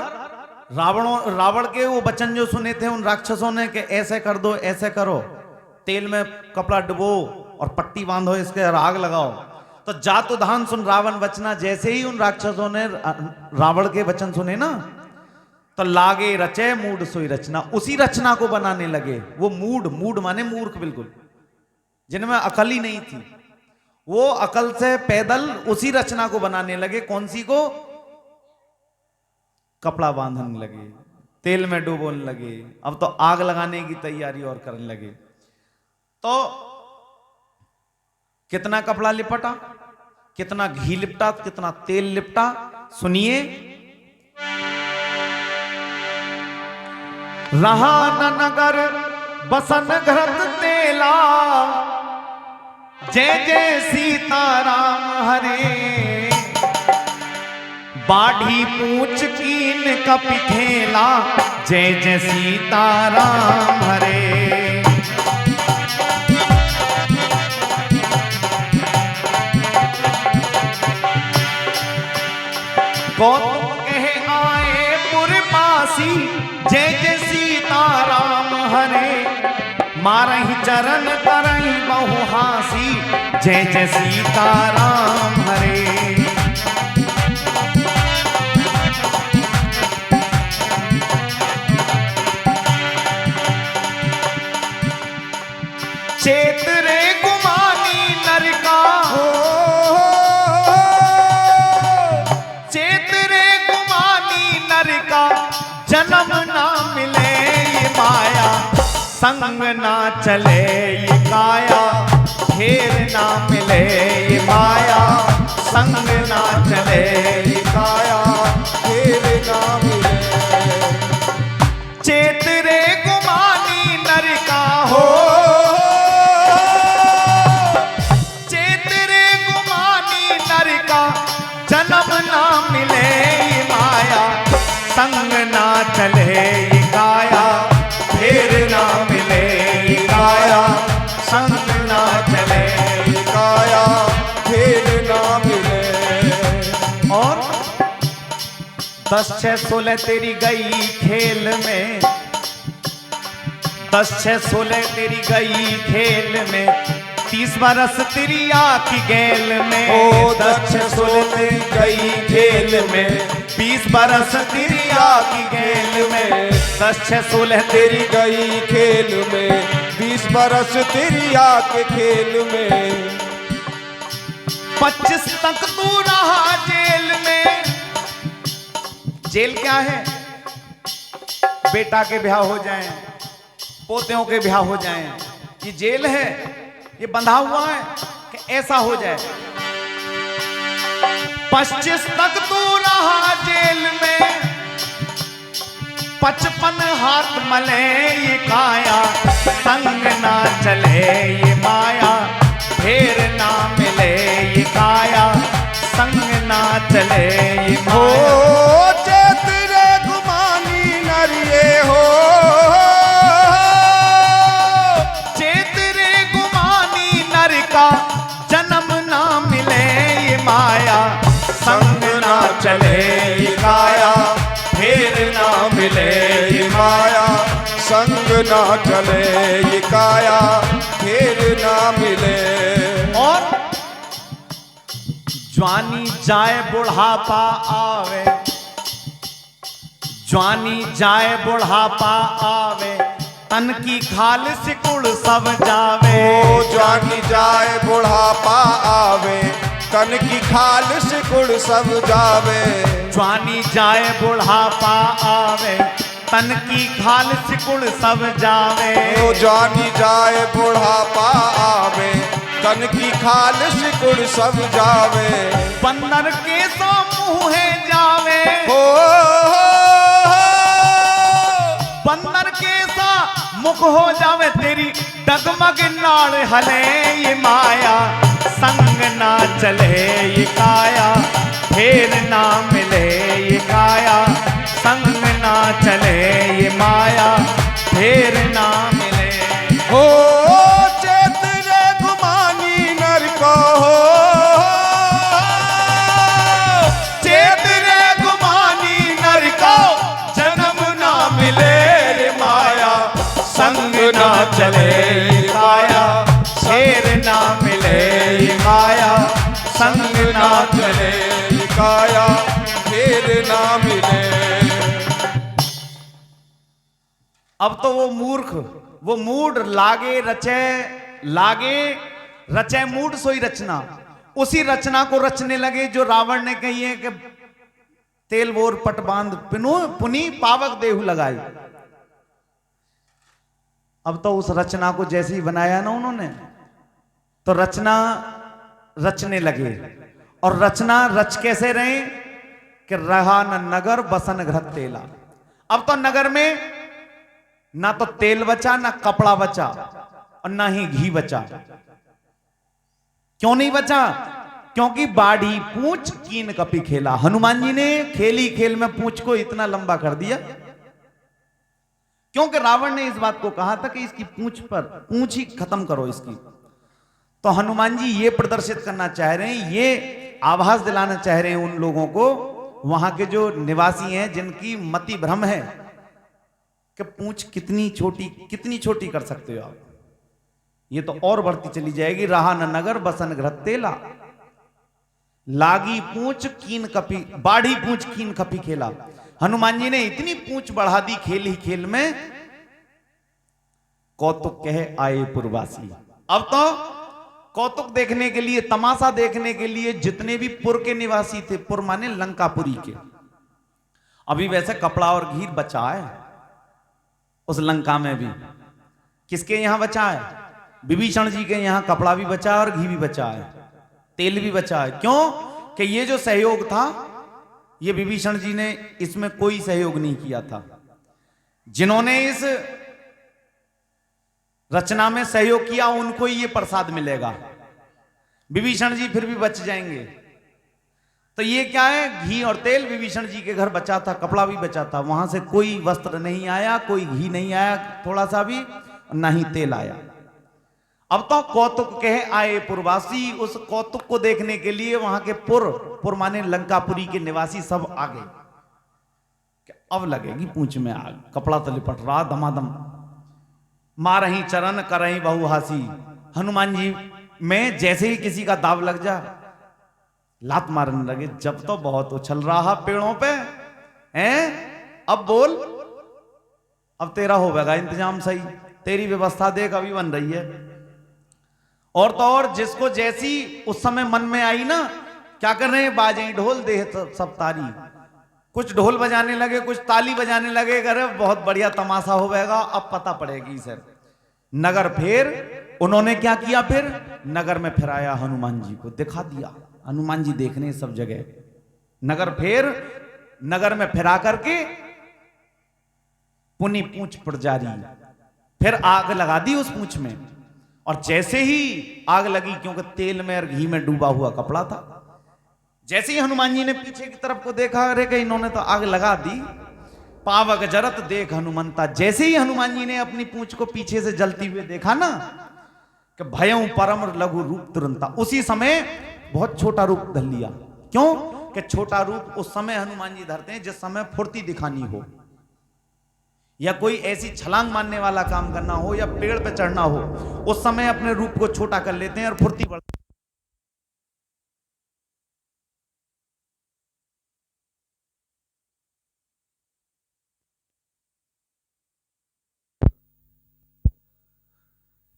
रावण के वो वचन जो सुने थे उन राक्षसों ने कि ऐसे कर दो, ऐसे करो, तेल में कपड़ा डुबो और पट्टी बांधो, इसके आग लगाओ। तो जातुधान सुन रावण वचना, जैसे ही उन राक्षसों ने रावण के वचन सुने ना, तो लागे रचे मूड सोई रचना, उसी रचना को बनाने लगे। वो मूड माने मूर्ख, बिल्कुल जिनमें अकल ही नहीं थी, वो अकल से पैदल उसी रचना को बनाने लगे। कौन सी को? कपड़ा बांधने लगे, तेल में डुबोने लगे, अब तो आग लगाने की तैयारी और करने लगे। तो कितना कपड़ा लिपटा, कितना घी लिपटा, कितना तेल लिपटा, सुनिए। रहा न नगर बसन घरत तेला, जय जय सीता राम हरे। बाढ़ी पूछ कीन कपिथेला, जय जय सीताराम हरे। गौतम कहे आए पुरवासी, जय जय सीताराम हरे। मारहि चरण करहि बहु हासी, जय जय सीताराम हरे। चेत रे गुमानी नरका, चेत रे गुमानी नरका, जन्म ना मिले ये माया, संग ना चले ये काया, फेर ना मिले ये माया, संग ना चले ये काया, फेर ना मिले। चेत रे गुमानी नरका हो, चेत रे गुमानी नरका, जन्म ना मिले ये माया, संग ना चले ये काया, फेर ना मिले ये काया, संग ना चले ये काया, फेर ना मिले। और 10 6 16 तेरी गई खेल में, 10 6 16 तेरी गई खेल में, 30 बरस तेरी आकी गेल में। ओ 10 6 16 तेरी गई खेल में, 20 बरस तेरी आकी गेल में। 10 6 16 तेरी गई खेल में, 20 बरस तेरी आके खेल में। 25 तक तू रहा जेल में। जेल क्या है? बेटा के ब्याह हो जाएं, पोतियों के ब्याह हो जाएं, ये जेल है, ये बंधा हुआ है कि ऐसा हो जाए। 25 तक तू रहा जेल में, 55 हाथ मले ये काया, संग ना चले ये माया, फेर ना मिले ये काया, संग ना चले ये माया। ओ चेत रे गुमानी नरिये हो, चेत रे गुमानी नरका, जन्म ना मिले ये माया, संग ना चले ये काया, फेर ना मिले ये माया। संग ना चले ये काया, फेर ना मिले। और जवानी जाए बुढ़ापा आवे, जवानी जाए बुढ़ापा आवे, तन की खाल सिकुड़ सब जावे। ओ जवानी जाए बुढ़ापा आवे, तन की खाल सिकुड़ सब जावे। जवानी जाए बुढ़ापा आवे, तन की खाल सिकुड़ सब जावे। ओ जवानी जाए बुढ़ापा आवे, तन की खाल सिकुड़ सब जावे। बंदर के सा मुँह जावे, हो बंदर के सा मुख हो जावे, तेरी डगमग नाड़ हले ये माया, संग ना चले ये काया, फेर ना मिले ये काया, संग ना चले ये माया, फेर ना मिले। हो चेत रे गुमानी नरका हो, चेत रे गुमानी नरका, जन्म ना मिले ये माया, संग ना चले ये काया, फेर ना मिले ये माया, संग ना चले। ये काया फेर ना मिले। अब तो वो मूर्ख, वो मूड लागे रचे, लागे रचे मूड सोई रचना, उसी रचना को रचने लगे जो रावण ने कही है कि तेल बोर पट बांध पिनु पुनी पावक देहु लगाई। अब तो उस रचना को जैसे ही बनाया ना उन्होंने, तो रचना रचने लगे। और रचना रच कैसे रहे कि रहा न नगर बसन घर तेला। अब तो नगर में ना तो तेल बचा, ना कपड़ा बचा, और ना ही घी बचा। क्यों नहीं बचा? क्योंकि बाढ़ी पूंछ कीन कपी खेला। हनुमान जी ने खेली खेल में पूंछ को इतना लंबा कर दिया, क्योंकि रावण ने इस बात को कहा था कि इसकी पूंछ ही खत्म करो इसकी। तो हनुमान जी ये प्रदर्शित करना चाह रहे हैं, ये आभास दिलाना चाह रहे हैं उन लोगों को, वहां के जो निवासी हैं जिनकी मति भ्रम है कि पूंछ कितनी छोटी कर सकते हो आप, ये तो और बढ़ती चली जाएगी। रहा न नगर बसन घर तेला, लागी पूंछ कीन कपी, बाढ़ी पूंछ कीन कपी खेला। हनुमान जी ने इतनी पूंछ बढ़ा दी खेल ही खेल में, कौतुक कहे आए पुरवासी। अब तो कौतुक देखने के लिए, तमाशा देखने के लिए जितने भी पुर के निवासी थे, पुर माने लंकापुरी के, अभी वैसे कपड़ा और घी बचा है उस लंका में भी। किसके यहां बचा है? विभीषण जी के यहां कपड़ा भी बचा है और घी भी बचा है, तेल भी बचा है। क्यों? कि ये जो सहयोग था, ये विभीषण जी ने इसमें कोई सहयोग नहीं किया था। जिन्होंने इस रचना में सहयोग किया उनको ही ये प्रसाद मिलेगा, विभीषण जी फिर भी बच जाएंगे। तो ये क्या है? घी और तेल विभीषण जी के घर बचा था, कपड़ा भी बचा था, वहां से कोई वस्त्र नहीं आया, कोई घी नहीं आया थोड़ा सा भी, ना ही तेल आया। अब तो कौतुक कहे आए पुरवासी, उस कौतुक को देखने के लिए वहां के पुर माने लंकापुरी के निवासी सब आ गए। अब लगेगी पूंछ में आग, कपड़ा तो लिपट रहा धमाधम, मारही चरण करही बहुहासी। हनुमान जी में जैसे ही किसी का दाव लग जा, लात मारने लगे। जब तो बहुत उछल रहा पेड़ों पे हैं, अब बोल, अब तेरा होगा इंतजाम सही, तेरी व्यवस्था देख अभी बन रही है। और तो और जिसको जैसी उस समय मन में आई ना, क्या कर रहे हैं? बाजें ढोल दे सब तारी, कुछ ढोल बजाने लगे, कुछ ताली बजाने लगे, अरे बहुत बढ़िया तमाशा हो जाएगा, अब पता पड़ेगी सर। नगर फेर उन्होंने क्या किया? फिर नगर में फिराया, हनुमान जी को दिखा दिया। हनुमान जी देखने सब जगह, नगर फेर, नगर में फिरा करके पुनी पूंछ पड़ जा रही, फिर आग लगा दी उस पूंछ में। और जैसे ही आग लगी, क्योंकि तेल में और घी में डूबा हुआ कपड़ा था, जैसे ही हनुमान जी ने पीछे की तरफ को देखा, अरे कि इन्होंने तो आग लगा दी, पावक जरत देख हनुमंता। जैसे ही हनुमान जी ने अपनी पूंछ को पीछे से जलती हुए देखा ना, कि भयं परम लघु रूप तुरंता, उसी समय बहुत छोटा रूप धर लिया। क्यों? कि छोटा रूप उस समय हनुमान जी धरते हैं जिस समय फुर्ती दिखानी हो, या कोई ऐसी छलांग मारने वाला काम करना हो, या पेड़ पे चढ़ना हो, उस समय अपने रूप को छोटा कर लेते हैं और फुर्ती बढ़ती।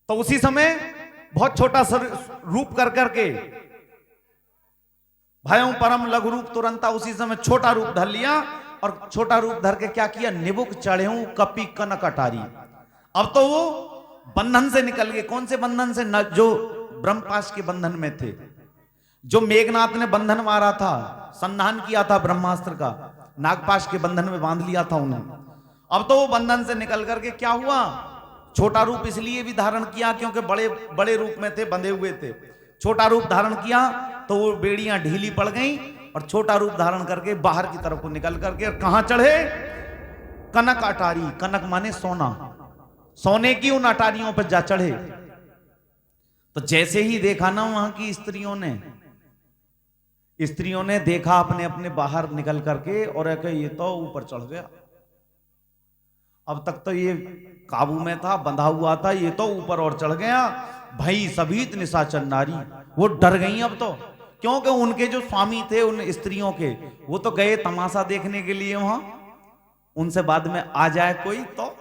तो उसी समय बहुत छोटा रूप कर करके, भयं परम लघु रूप तुरंता, उसी समय छोटा रूप धर लिया। और छोटा रूप धर के क्या किया? निबुक चढ़ेऊ कपी कनक अटारी। अब तो वो बंधन से निकल गए। कौन से बंधन से? न जो ब्रह्मपाश के बंधन में थे, जो मेघनाथ ने बंधन मारा था, संधान किया था ब्रह्मास्त्र का, नागपाश के बंधन में बांध लिया था उन्हें। अब तो वो बंधन से निकल करके क्या हुआ? छोटा रूप इसलिए भी धारण किया क्योंकि बड़े बड़े रूप में थे, बंधे हुए थे। छोटा रूप धारण किया तो वो बेड़ियां ढीली पड़ गई, और छोटा रूप धारण करके बाहर की तरफ को निकल करके कहां चढ़े? कनक अटारी। कनक माने सोना, सोने की उन अटारियों पर जा चढ़े। तो जैसे ही देखा ना वहां की स्त्रियों ने देखा अपने अपने बाहर निकल करके, और ये तो ऊपर चढ़ गया। अब तक तो ये काबू में था, बंधा हुआ था, ये तो ऊपर और चढ़ गया। भाई सभीत निशाचर नारी, वो डर गई अब तो, क्योंकि उनके जो स्वामी थे उन स्त्रियों के, वो तो गए तमाशा देखने के लिए वहां, उनसे बाद में आ जाए कोई तो,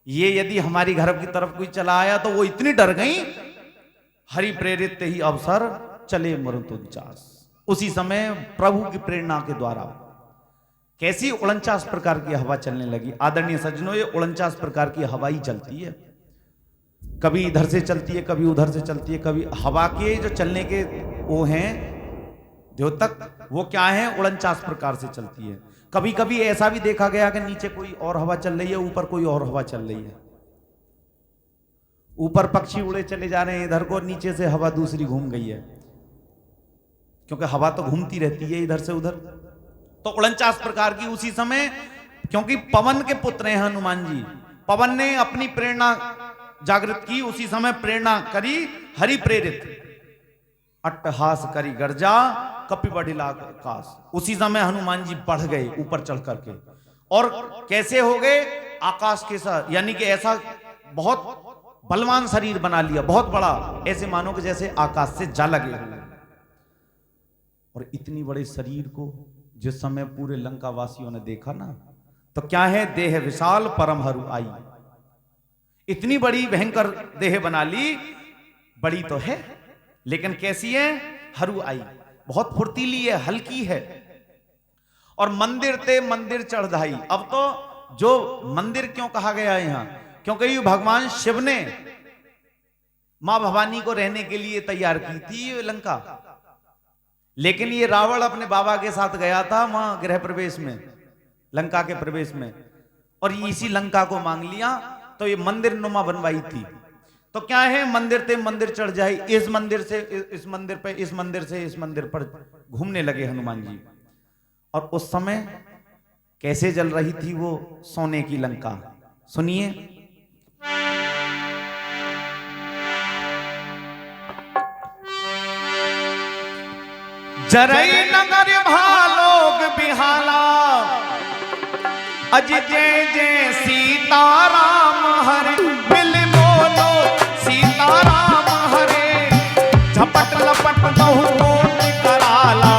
ये यदि हमारी घर की तरफ कोई चला आया तो वो इतनी डर गई, हरि प्रेरित ही अवसर चले मरुतुचास। उसी समय प्रभु की प्रेरणा के द्वारा कैसी 49 प्रकार की हवा चलने लगी। आदरणीय सज्जनों, ये 49 प्रकार की हवा ही चलती है, कभी इधर से चलती है, कभी उधर से चलती है, कभी हवा के जो चलने के वो हैं द्योतक, वो क्या है? 49 प्रकार से चलती है। कभी कभी ऐसा भी देखा गया कि नीचे कोई और हवा चल रही है, ऊपर कोई और हवा चल रही है। ऊपर पक्षी उड़े चले जा रहे हैं इधर को, नीचे से हवा दूसरी घूम गई है। क्योंकि हवा तो घूमती रहती है इधर से उधर। तो 49 प्रकार की उसी समय, क्योंकि पवन के पुत्र हैं हनुमान जी, पवन ने अपनी प्रेरणा जागृत की, उसी समय प्रेरणा करी, हरि प्रेरित अट्टहास करी गर्जा कपि बढ़िला आकाश। उसी समय हनुमान जी बढ़ गए ऊपर चढ़ करके, और कैसे हो गए, आकाश के साथ, यानी कि ऐसा बहुत बलवान शरीर बना लिया, बहुत बड़ा, ऐसे मानो कि जैसे आकाश से जा लगे हुए। और इतनी बड़े शरीर को जिस समय पूरे लंका वासियों ने देखा ना, तो क्या है, देह विशाल परम हरू आई। इतनी बड़ी भयंकर देह बना ली, बड़ी तो है लेकिन कैसी है, हरू आई, बहुत फुर्तीली है, हल्की है। और मंदिर ते मंदिर चढ़ाई। अब तो जो मंदिर क्यों कहा गया है यहां, क्योंकि ये भगवान शिव ने मां भवानी को रहने के लिए तैयार की थी ये लंका, लेकिन ये रावण अपने बाबा के साथ गया था वहां गृह प्रवेश में, लंका के प्रवेश में, और इसी लंका को मांग लिया, तो ये मंदिर नुमा बनवाई थी। तो क्या है, मंदिर ते मंदिर चढ़ जाए, इस मंदिर से इस मंदिर पे, इस मंदिर से इस मंदिर पर घूमने लगे हनुमान जी। और उस समय कैसे जल रही थी वो सोने की लंका, सुनिए। जरई नगर भालोग बिहाला, अज जय जय सीताराम हरे, मिल बोलो सीताराम हरे, झपट लपट बहु कोट कराला,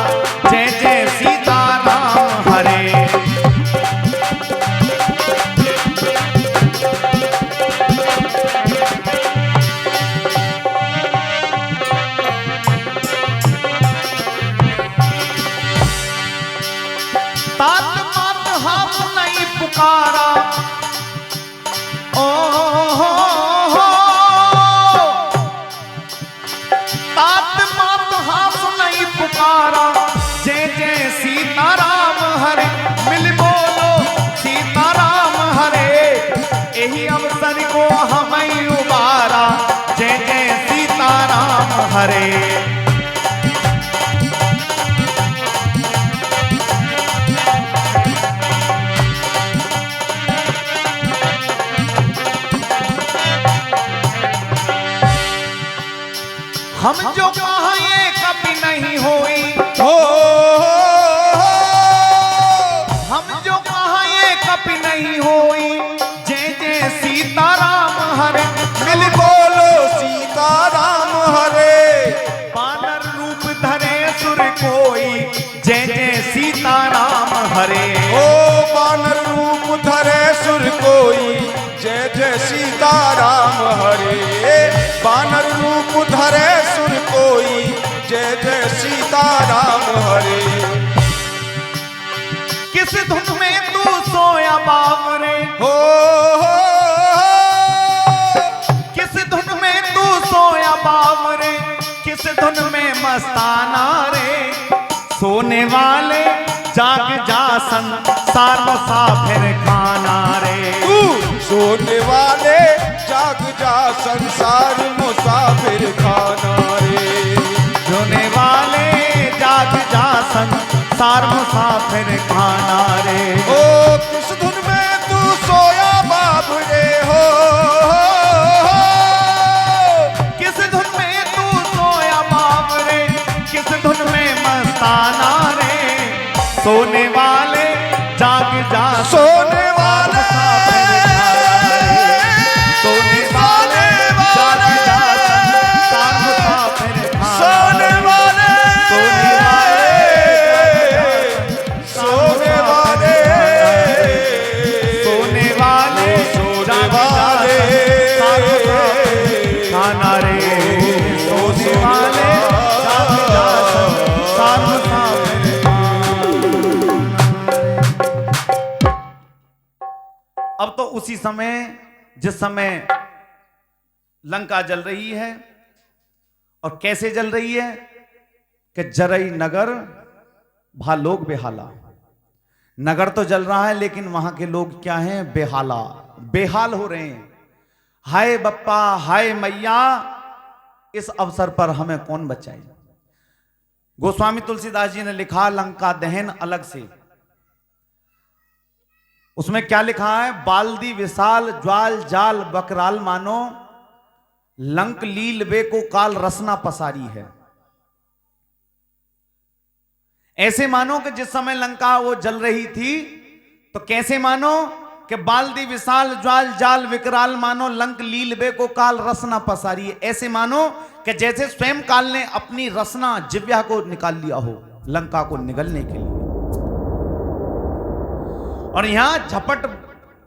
जय जय सीताराम हरे। तात मात हाथ नहीं पुकारा, ओ हो, तात मात हाथ नहीं पुकारा, जय जय सीताराम हरे, मिल बोलो सीताराम हरे, यही अवसर को हमें उबारा, जय जय सीताराम हरे। हम जो कहा ये कभी नहीं हुई, हो हम जो कहा ये कभी नहीं हुई, जय जय सीताराम हरे, मिल बोलो सीताराम हरे, बानर रूप धरे सुर कोई, जय जय सीताराम हरे। ओ बानर रूप धरे सुर कोई, जय जय सीताराम हरे, बानर रूप धरे सुर कोई, जय जय सीताराम हरे। किस धुन में तू सोया बावरे, हो किस धुन में तू सोया बावरे, किस धुन में मस्ताना रे, सोने वाले जाग जा संसार मुसाफिर खाना रे, सोने वाले जाग जा संसार मुसाफिर खाना रे, सोने वाले जाग जा संसार मुसाफिर खाना रे। ओ किस धुन में तू सोया बाबरे, हो किस धुन में तू सोया बावरे, किस धुन में मस्ताना रे, सोने वाले जाग जा सोने वाले, सोने वाले जाग जा संसार मुसाफिर खाना, सोने वाले, सोने वाले, सोने वाले, सोने वाले जाग जा संसार मुसाफिर खाना रे, सोने वाले जाग जा संसार मुसाफिर खाना। अब तो उसी समय, जिस समय लंका जल रही है, और कैसे जल रही है कि जरई नगर भालोग बेहाला, नगर तो जल रहा है लेकिन वहां के लोग क्या हैं, बेहाला, बेहाल हो रहे हैं। हाय बप्पा, हाय मैया, इस अवसर पर हमें कौन बचाए। गोस्वामी तुलसीदास जी ने लिखा लंका दहन अलग से। उसमें क्या लिखा है? बाल्दी विशाल ज्वाल जाल बकराल मानो, लंक लील बे को काल रसना पसारी है। ऐसे मानो कि जिस समय लंका वो जल रही थी तो कैसे मानो कि बाल्दी विशाल ज्वाल जाल विकराल मानो, लंक लील बे को काल रसना पसारी है। ऐसे मानो कि जैसे स्वयं काल ने अपनी रसना जिव्या को निकाल लिया हो लंका को निगलने के लिए। और यहां झपट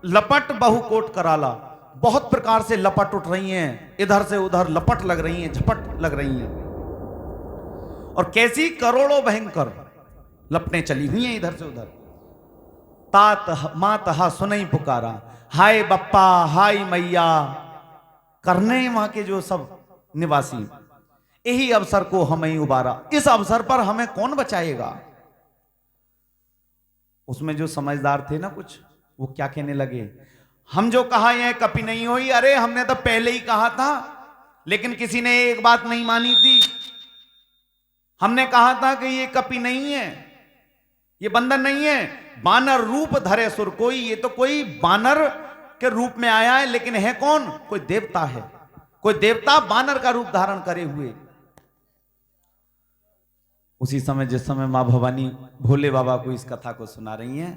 लपट बहुकोट कराला, बहुत प्रकार से लपट उठ रही हैं, इधर से उधर लपट लग रही हैं, झपट लग रही हैं। और कैसी करोड़ों भयंकर लपटें चली हुई हैं इधर से उधर। तात मात हा सुनई पुकारा, हाय बप्पा हाय मैया करने वहां के जो सब निवासी, यही अवसर को हमें उबारा। इस अवसर पर हमें कौन बचाएगा? उसमें जो समझदार थे ना कुछ, वो क्या कहने लगे, हम जो कहा यह कपि नहीं हुई। अरे हमने तो पहले ही कहा था, लेकिन किसी ने एक बात नहीं मानी थी। हमने कहा था कि ये कपि नहीं है, ये बंदर नहीं है, बानर रूप धरे सुर कोई। ये तो कोई बानर के रूप में आया है, लेकिन है कौन? कोई देवता है, कोई देवता बानर का रूप धारण करे हुए। उसी समय जिस समय मां भवानी भोले बाबा को इस कथा को सुना रही हैं,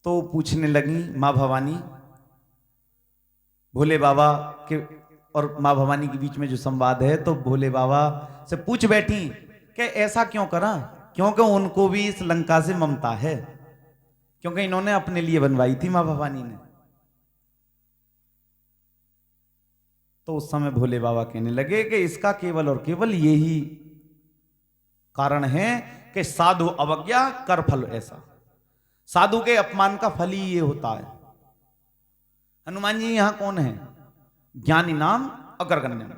तो पूछने लगी मां भवानी भोले बाबा के और मां भवानी के बीच में जो संवाद है, तो भोले बाबा से पूछ बैठी कि ऐसा क्यों करा? क्योंकि उनको भी इस लंका से ममता है, क्योंकि इन्होंने अपने लिए बनवाई थी मां भवानी ने। तो उस समय भोले बाबा कहने लगे कि इसका केवल और केवल यही कारण है कि साधु अवज्ञा कर फल ऐसा। साधु के अपमान का फल ही ये होता है। हनुमान जी यहां कौन है? ज्ञानी नाम अग्रगण्यम,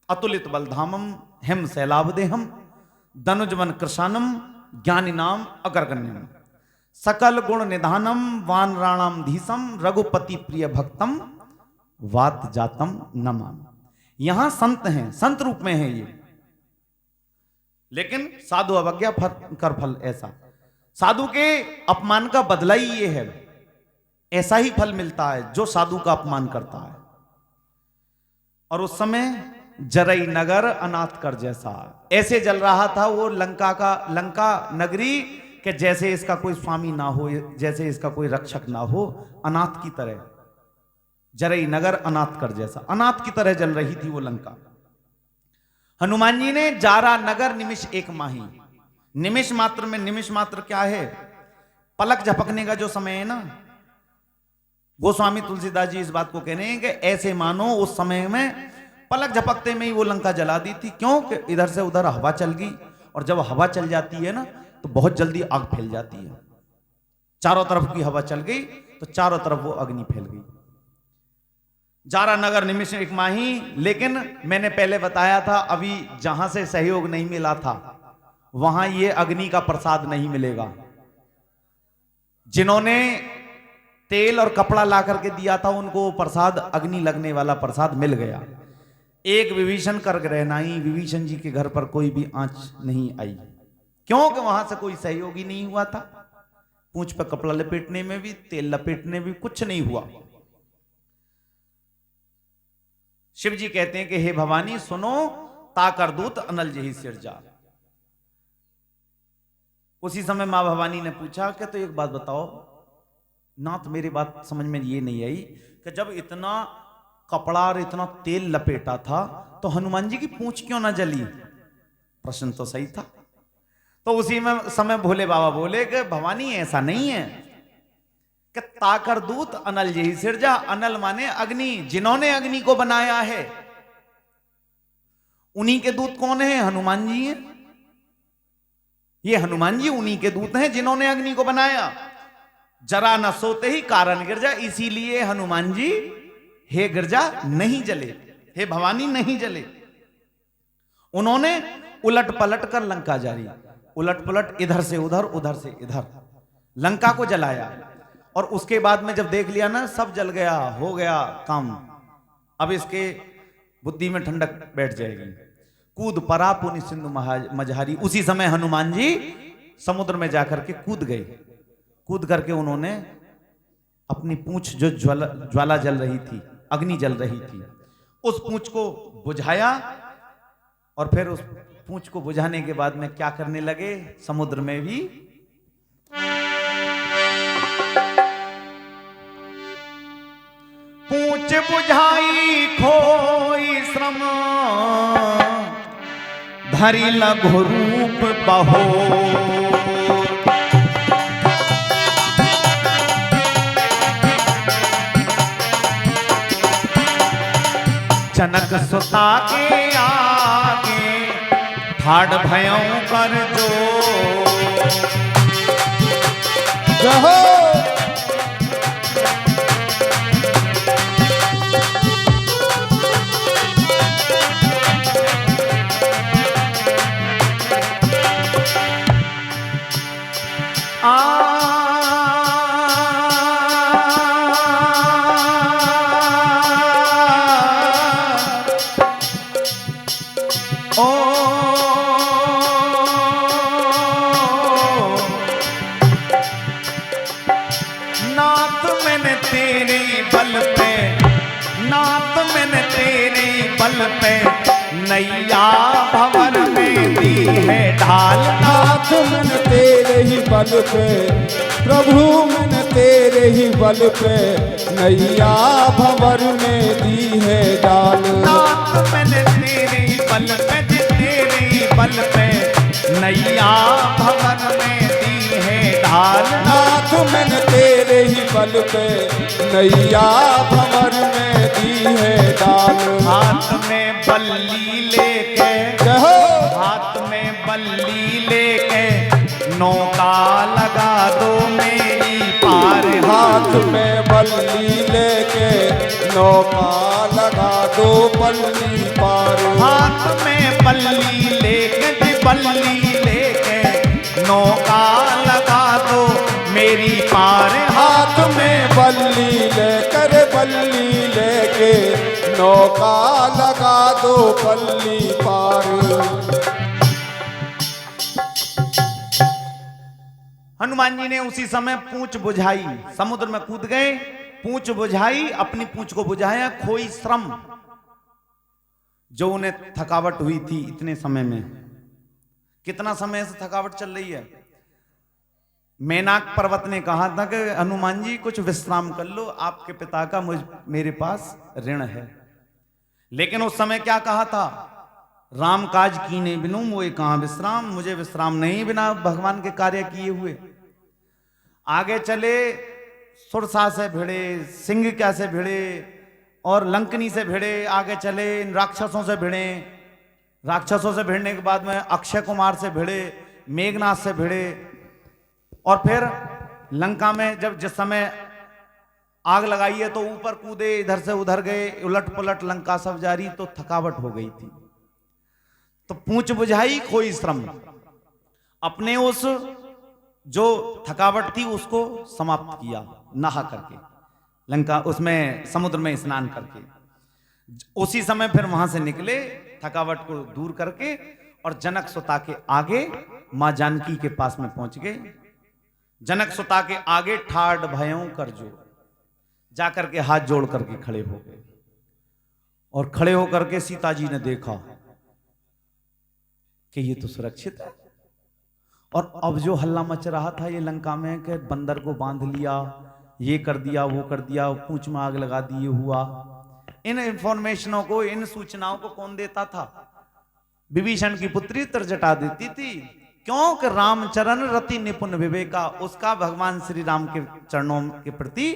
अतुलित बलधामम, हिम शैलाभदेहम, धनुजवन कृशानम, ज्ञानी नाम अग्रगण्यम, सकल गुण निधानम, वानराणाम धीसम, रघुपति प्रिय भक्तम, वात जातम नमाम। यहां संत हैं, संत रूप में है ये, लेकिन साधु अवज्ञा कर फल ऐसा। साधु के अपमान का बदला ही ये है, ऐसा ही फल मिलता है जो साधु का अपमान करता है। और उस समय जरई नगर अनाथ कर जैसा ऐसे जल रहा था वो लंका नगरी के जैसे इसका कोई स्वामी ना हो, जैसे इसका कोई रक्षक ना हो, अनाथ की तरह। जरई नगर अनाथ कर जैसा, अनाथ की तरह जल रही थी वो लंका। हनुमान जी ने जारा नगर निमिष एक माही, निमिष मात्र में, निमिष मात्र क्या है? पलक झपकने का जो समय है ना, गोस्वामी तुलसीदास जी इस बात को कह रहे हैं कि ऐसे मानो उस समय में पलक झपकते में ही वो लंका जला दी थी। क्यों? कि इधर से उधर हवा चल गई, और जब हवा चल जाती है ना तो बहुत जल्दी आग फैल जाती है। चारों तरफ की हवा चल गई तो चारों तरफ वो अग्नि फैल गई। जारा नगर निमिष एक माही। लेकिन मैंने पहले बताया था, अभी जहां से सहयोग नहीं मिला था वहां ये अग्नि का प्रसाद नहीं मिलेगा। जिन्होंने तेल और कपड़ा ला करके दिया था उनको प्रसाद, अग्नि लगने वाला प्रसाद मिल गया। एक विभीषण कर रहना ही, विभीषण जी के घर पर कोई भी आंच नहीं आई, क्योंकि वहां से कोई सहयोग ही नहीं हुआ था। पूंछ पर कपड़ा लपेटने में भी, तेल लपेटने में भी कुछ नहीं हुआ। शिव जी कहते हैं कि हे भवानी सुनो, ताकर दूत अनल जही सिरजा। उसी समय मां भवानी ने पूछा कि तो एक बात बताओ नाथ, मेरी बात समझ में ये नहीं आई कि जब इतना कपड़ा और इतना तेल लपेटा था तो हनुमान जी की पूंछ क्यों ना जली? प्रश्न तो सही था। तो उसी में समय भोले बाबा बोले कि भवानी ऐसा नहीं है कि ताकर दूत अनल जही सिरजा। अनल माने अग्नि, जिन्होंने अग्नि को बनाया है उन्हीं के दूत कौन है? हनुमान जी हैं। ये हनुमान जी उन्हीं के दूत हैं जिन्होंने अग्नि को बनाया। जरा न सोते ही कारण गिरजा, इसीलिए हनुमान जी हे गिरजा नहीं जले, हे भवानी नहीं जले। उन्होंने उलट पलट कर लंका जारी, उलट पलट इधर से उधर, उधर से इधर लंका को जलाया। और उसके बाद में जब देख लिया ना सब जल गया, हो गया काम, अब इसके बुद्धि में ठंडक बैठ जाएगी, कूद परा पुनि सिंधु मझारी। उसी समय हनुमान जी समुद्र में जाकर के कूद गए। कूद करके उन्होंने अपनी पूंछ जो ज्वाला जल रही थी, अग्नि जल रही थी, उस पूंछ को बुझाया और फिर उस पूंछ को बुझाने के बाद में क्या करने लगे, समुद्र में भी पूंछ बुझाई खोई श्रम धरि लघु रूप बहो। जनक सुता के आगे ठाड़ भयं कर जो जहो नाथ मैंने तेरे बल पे, नाथ मैंने तेरे बल पे नैया भंवर में दी है ढाल। नाथ मैंने तेरे ही बल पे, प्रभु मैंने तेरे ही बल पे नैया भंवर में दी है डाल। नाथ मैंने तेरे ही बल पे, तेरे ही बल पे नैया भंवर में दी है ढाल। नाथ मैंने तेरे ही बल पे नैया भंवर में दी है डाल। हाथ में बल्ली लेके, जहो हाथ में बल्ली लेके नौका लगा दो मेरी पार। हाथ में बल्ली लेके नौका लगा दो पल्ली पार। हाथ में बल्ली लेके, बल्ली लेके नौका लगा दो मेरी पार। हाथ में बल्ली लेकर बल्ली लेके नौका लगा दो पल्ली पार। हनुमान जी ने उसी समय पूंछ बुझाई, समुद्र में कूद गए, पूंछ बुझाई, अपनी पूंछ को बुझाया। खोई श्रम, जो उन्हें थकावट हुई थी इतने समय में, कितना समय से थकावट चल रही है। मेनाक पर्वत ने कहा था कि हनुमान जी कुछ विश्राम कर लो, आपके पिता का मेरे पास ऋण है। लेकिन उस समय क्या कहा था, राम काज कीने बिनु मोए कहां विश्राम, मुझे विश्राम नहीं बिना भगवान के कार्य किए हुए। आगे चले, सुरसा से भिड़े, सिंह क्या से भिड़े और लंकनी से भिड़े। आगे चले, इन राक्षसों से भिड़े, राक्षसों से भिड़ने के बाद में अक्षय कुमार से भिड़े, मेघनाथ से भिड़े, और फिर लंका में जब जिस समय आग लगाई है तो ऊपर कूदे, इधर से उधर गए, उलट पुलट लंका सब जारी, तो थकावट हो गई थी। तो पूंछ बुझाई खोई श्रम, अपने उस जो थकावट थी उसको समाप्त किया नहा करके, लंका उसमें समुद्र में स्नान करके। उसी समय फिर वहां से निकले थकावट को दूर करके, और जनक सुता के आगे मां जानकी के पास में पहुंच गए। जनक सुता के आगे ठाड़ भयों कर जो, जाकर के हाथ जोड़ करके खड़े हो गए। और खड़े होकर के सीता जी ने देखा कि ये तो सुरक्षित है। और अब जो हल्ला मच रहा था ये लंका में कि बंदर को बांध लिया, ये कर दिया, वो कर दिया, पूंछ में आग लगा दी, ये हुआ, इन इंफॉर्मेशनों को, इन सूचनाओं को कौन देता था? विभीषण की पुत्री तरजटा देती थी। क्योंकि रामचरण रति निपुण विवेका, उसका भगवान श्री राम के चरणों के प्रति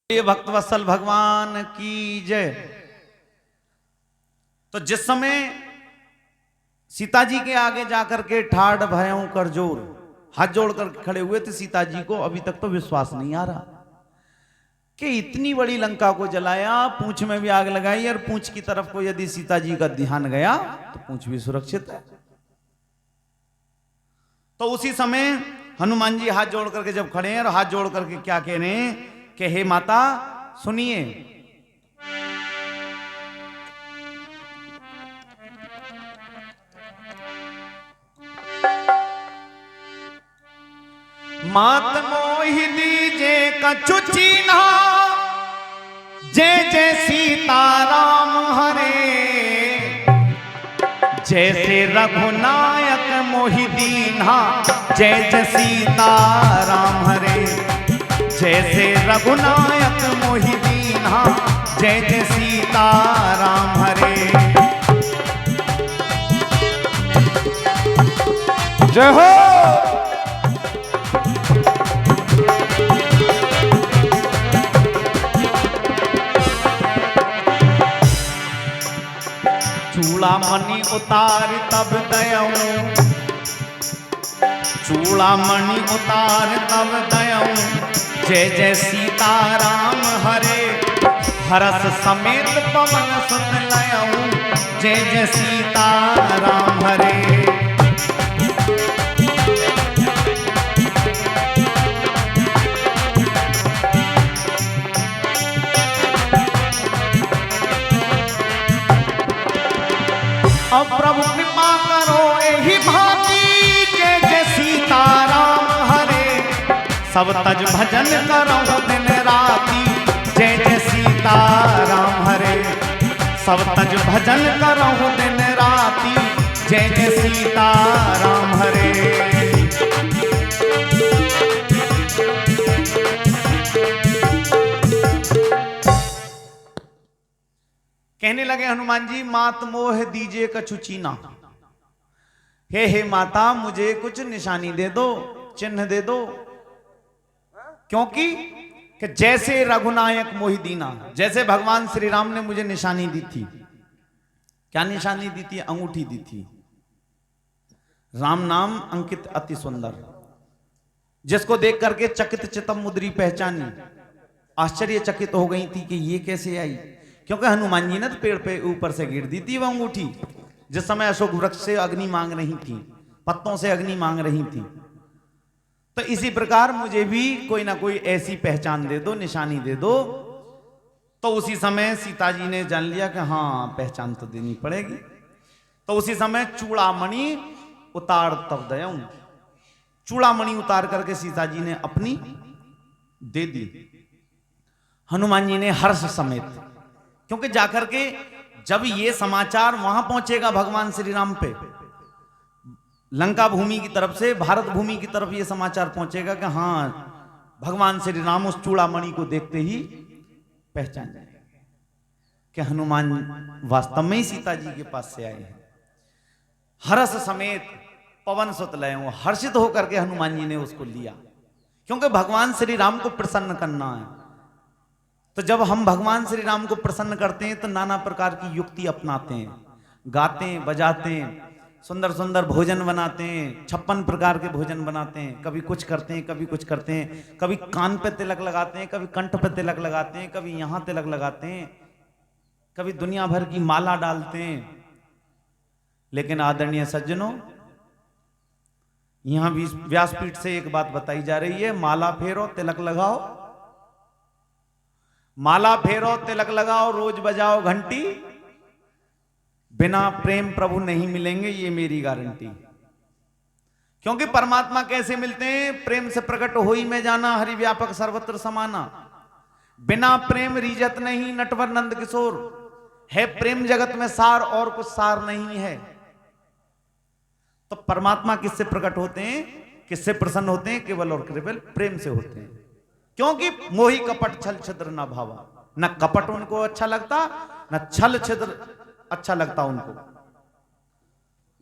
ये भक्तवत्सल भगवान की जय। तो जिस समय सीता जी के आगे जाकर के ठाड़ भयों कर जोर, हाथ जोड़ कर खड़े हुए थे, सीता जी को अभी तक तो विश्वास नहीं आ रहा कि इतनी बड़ी लंका को जलाया, पूंछ में भी आग लगाई, और पूंछ की तरफ को यदि सीता जी का ध्यान गया तो पूंछ भी सुरक्षित है। तो उसी समय हनुमान जी हाथ जोड़ करके जब खड़े हैं और हाथ जोड़ करके क्या कह रहे हैं कि हे माता सुनिए, मात मोहि दीजे कछु चीन्हा, जय जय सीताराम हरे, जैसे रघुनायक मोहि दीन्हा, जय जय सीताराम हरे, जैसे रघुनायक मोहि दीन्हा, जय जय सीताराम हरे। जय हो। चूड़ामणि उतार तब दयऊं, चूड़ामणि उतार तब दयऊं, जय जय सीताराम हरे, हरस समेत पवन सुत लयऊं, जय जय सीताराम हरे। अब प्रभु कृपा करो एहि भांति, जय जय सीताराम हरे, सब तज भजन करो दिन राति, जय जय सीताराम हरे, सब तज भजन करो दिन राति, जय जय सीताराम हरे। कहने लगे हनुमान जी, मात मोह दीजिए कछु चीना, हे माता मुझे कुछ निशानी दे दो, चिन्ह दे दो, क्योंकि कि जैसे रघुनायक मोहि दीना, जैसे भगवान श्री राम ने मुझे निशानी दी थी। क्या निशानी दी थी? अंगूठी दी थी, राम नाम अंकित अति सुंदर, जिसको देख करके चकित चितम मुद्री पहचानी, आश्चर्यचकित हो गई थी कि ये कैसे आई, क्योंकि हनुमान जी ने तो पेड़ पे ऊपर से गिर दी थी वह अंगूठी, जिस समय अशोक वृक्ष से अग्नि मांग रही थी, पत्तों से अग्नि मांग रही थी। तो इसी प्रकार मुझे भी कोई ना कोई ऐसी पहचान दे दो, निशानी दे दो। तो उसी समय सीता जी ने जान लिया कि हाँ पहचान तो देनी पड़ेगी। तो उसी समय चूड़ामणि उतार तब दयऊं, चूड़ामणि उतार करके सीता जी ने अपनी दे दी। हनुमान जी ने हर्ष समेत, क्योंकि जाकर के जब ये समाचार वहां पहुंचेगा भगवान श्री राम पे, लंका भूमि की तरफ से भारत भूमि की तरफ ये समाचार पहुंचेगा कि हाँ भगवान श्री राम उस चूड़ामणि को देखते ही पहचान जाएंगे कि हनुमान वास्तव में ही सीता जी के पास से आए हैं। हर्ष समेत पवन सुत लयऊं, हर्षित होकर के हनुमान जी ने उसको लिया, क्योंकि भगवान श्री राम को प्रसन्न करना है। तो जब हम भगवान श्री राम को प्रसन्न करते हैं तो नाना प्रकार की युक्ति अपनाते हैं, गाते हैं बजाते हैं, सुंदर सुंदर भोजन बनाते हैं, 56 प्रकार के भोजन बनाते हैं, कभी कुछ करते हैं कभी कुछ करते हैं, कभी कान पे तिलक लगाते हैं, कभी कंठ पे तिलक लगाते हैं, कभी यहां तिलक लगाते हैं, कभी दुनिया भर की माला डालते हैं। लेकिन आदरणीय सज्जनों, यहां भी व्यासपीठ से एक बात बताई जा रही है, माला फेरो तिलक लगाओ, माला फेरो तिलक लगाओ, रोज बजाओ घंटी, बिना प्रेम प्रभु नहीं मिलेंगे, ये मेरी गारंटी। क्योंकि परमात्मा कैसे मिलते हैं? प्रेम से प्रकट होई में जाना, हरि व्यापक सर्वत्र समाना, बिना प्रेम रीजत नहीं नटवर नंद किशोर, है प्रेम जगत में सार और कुछ सार नहीं है। तो परमात्मा किससे प्रकट होते हैं, किससे प्रसन्न होते हैं? केवल और केवल प्रेम से होते हैं। क्योंकि मोही कपट छल छिद्र न भावा, न कपट उनको अच्छा लगता न छल छिद्र अच्छा लगता उनको।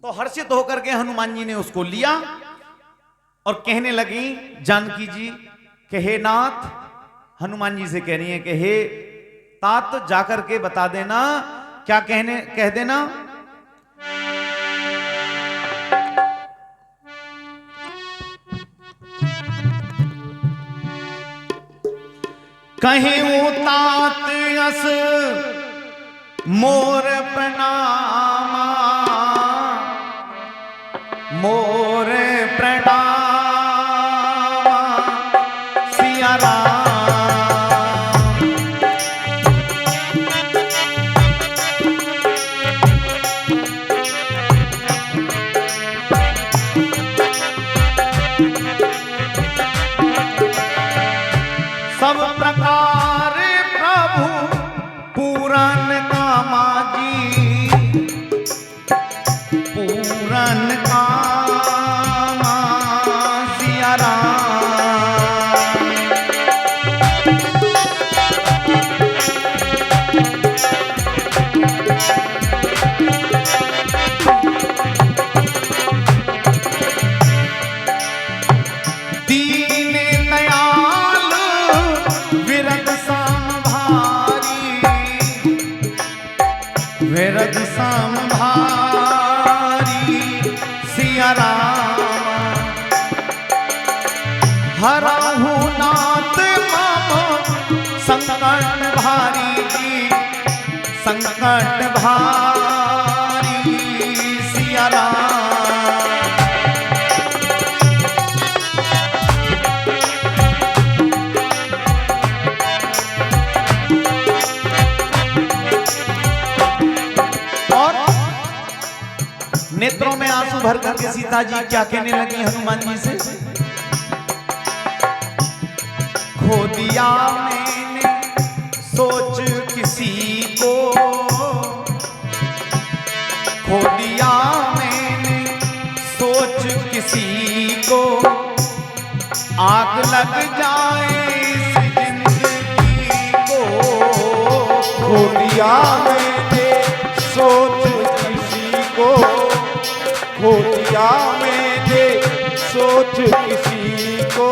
तो हर्षित होकर के हनुमान जी ने उसको लिया और कहने लगी जानकी जी कि हे नाथ, हनुमान जी से कह रही है कि हे तात जाकर के बता देना, क्या कह देना, कहीं तात यस मोर प्रणामा, मोर प्रणाम सिया राम। सब प्रकार प्रभु पूरन कामा जी, पूरन कामा सिया राम। दीन दयाल विरद साम भारी, विरद साम भारी सिया राम। हराहु नाथ मामा संकट भारी जी, संकट भारी सिया राम। नेत्रों में आंसू भर करके सीता जी क्या कहने लगी हनुमान जी से? खो दिया मैंने सोच किसी को, खो दिया मैंने सोच किसी को, आग लग जाए इस जिंदगी को। खो दिया मैंने सोच किसी को, खो दिया मैंने सोच किसी को,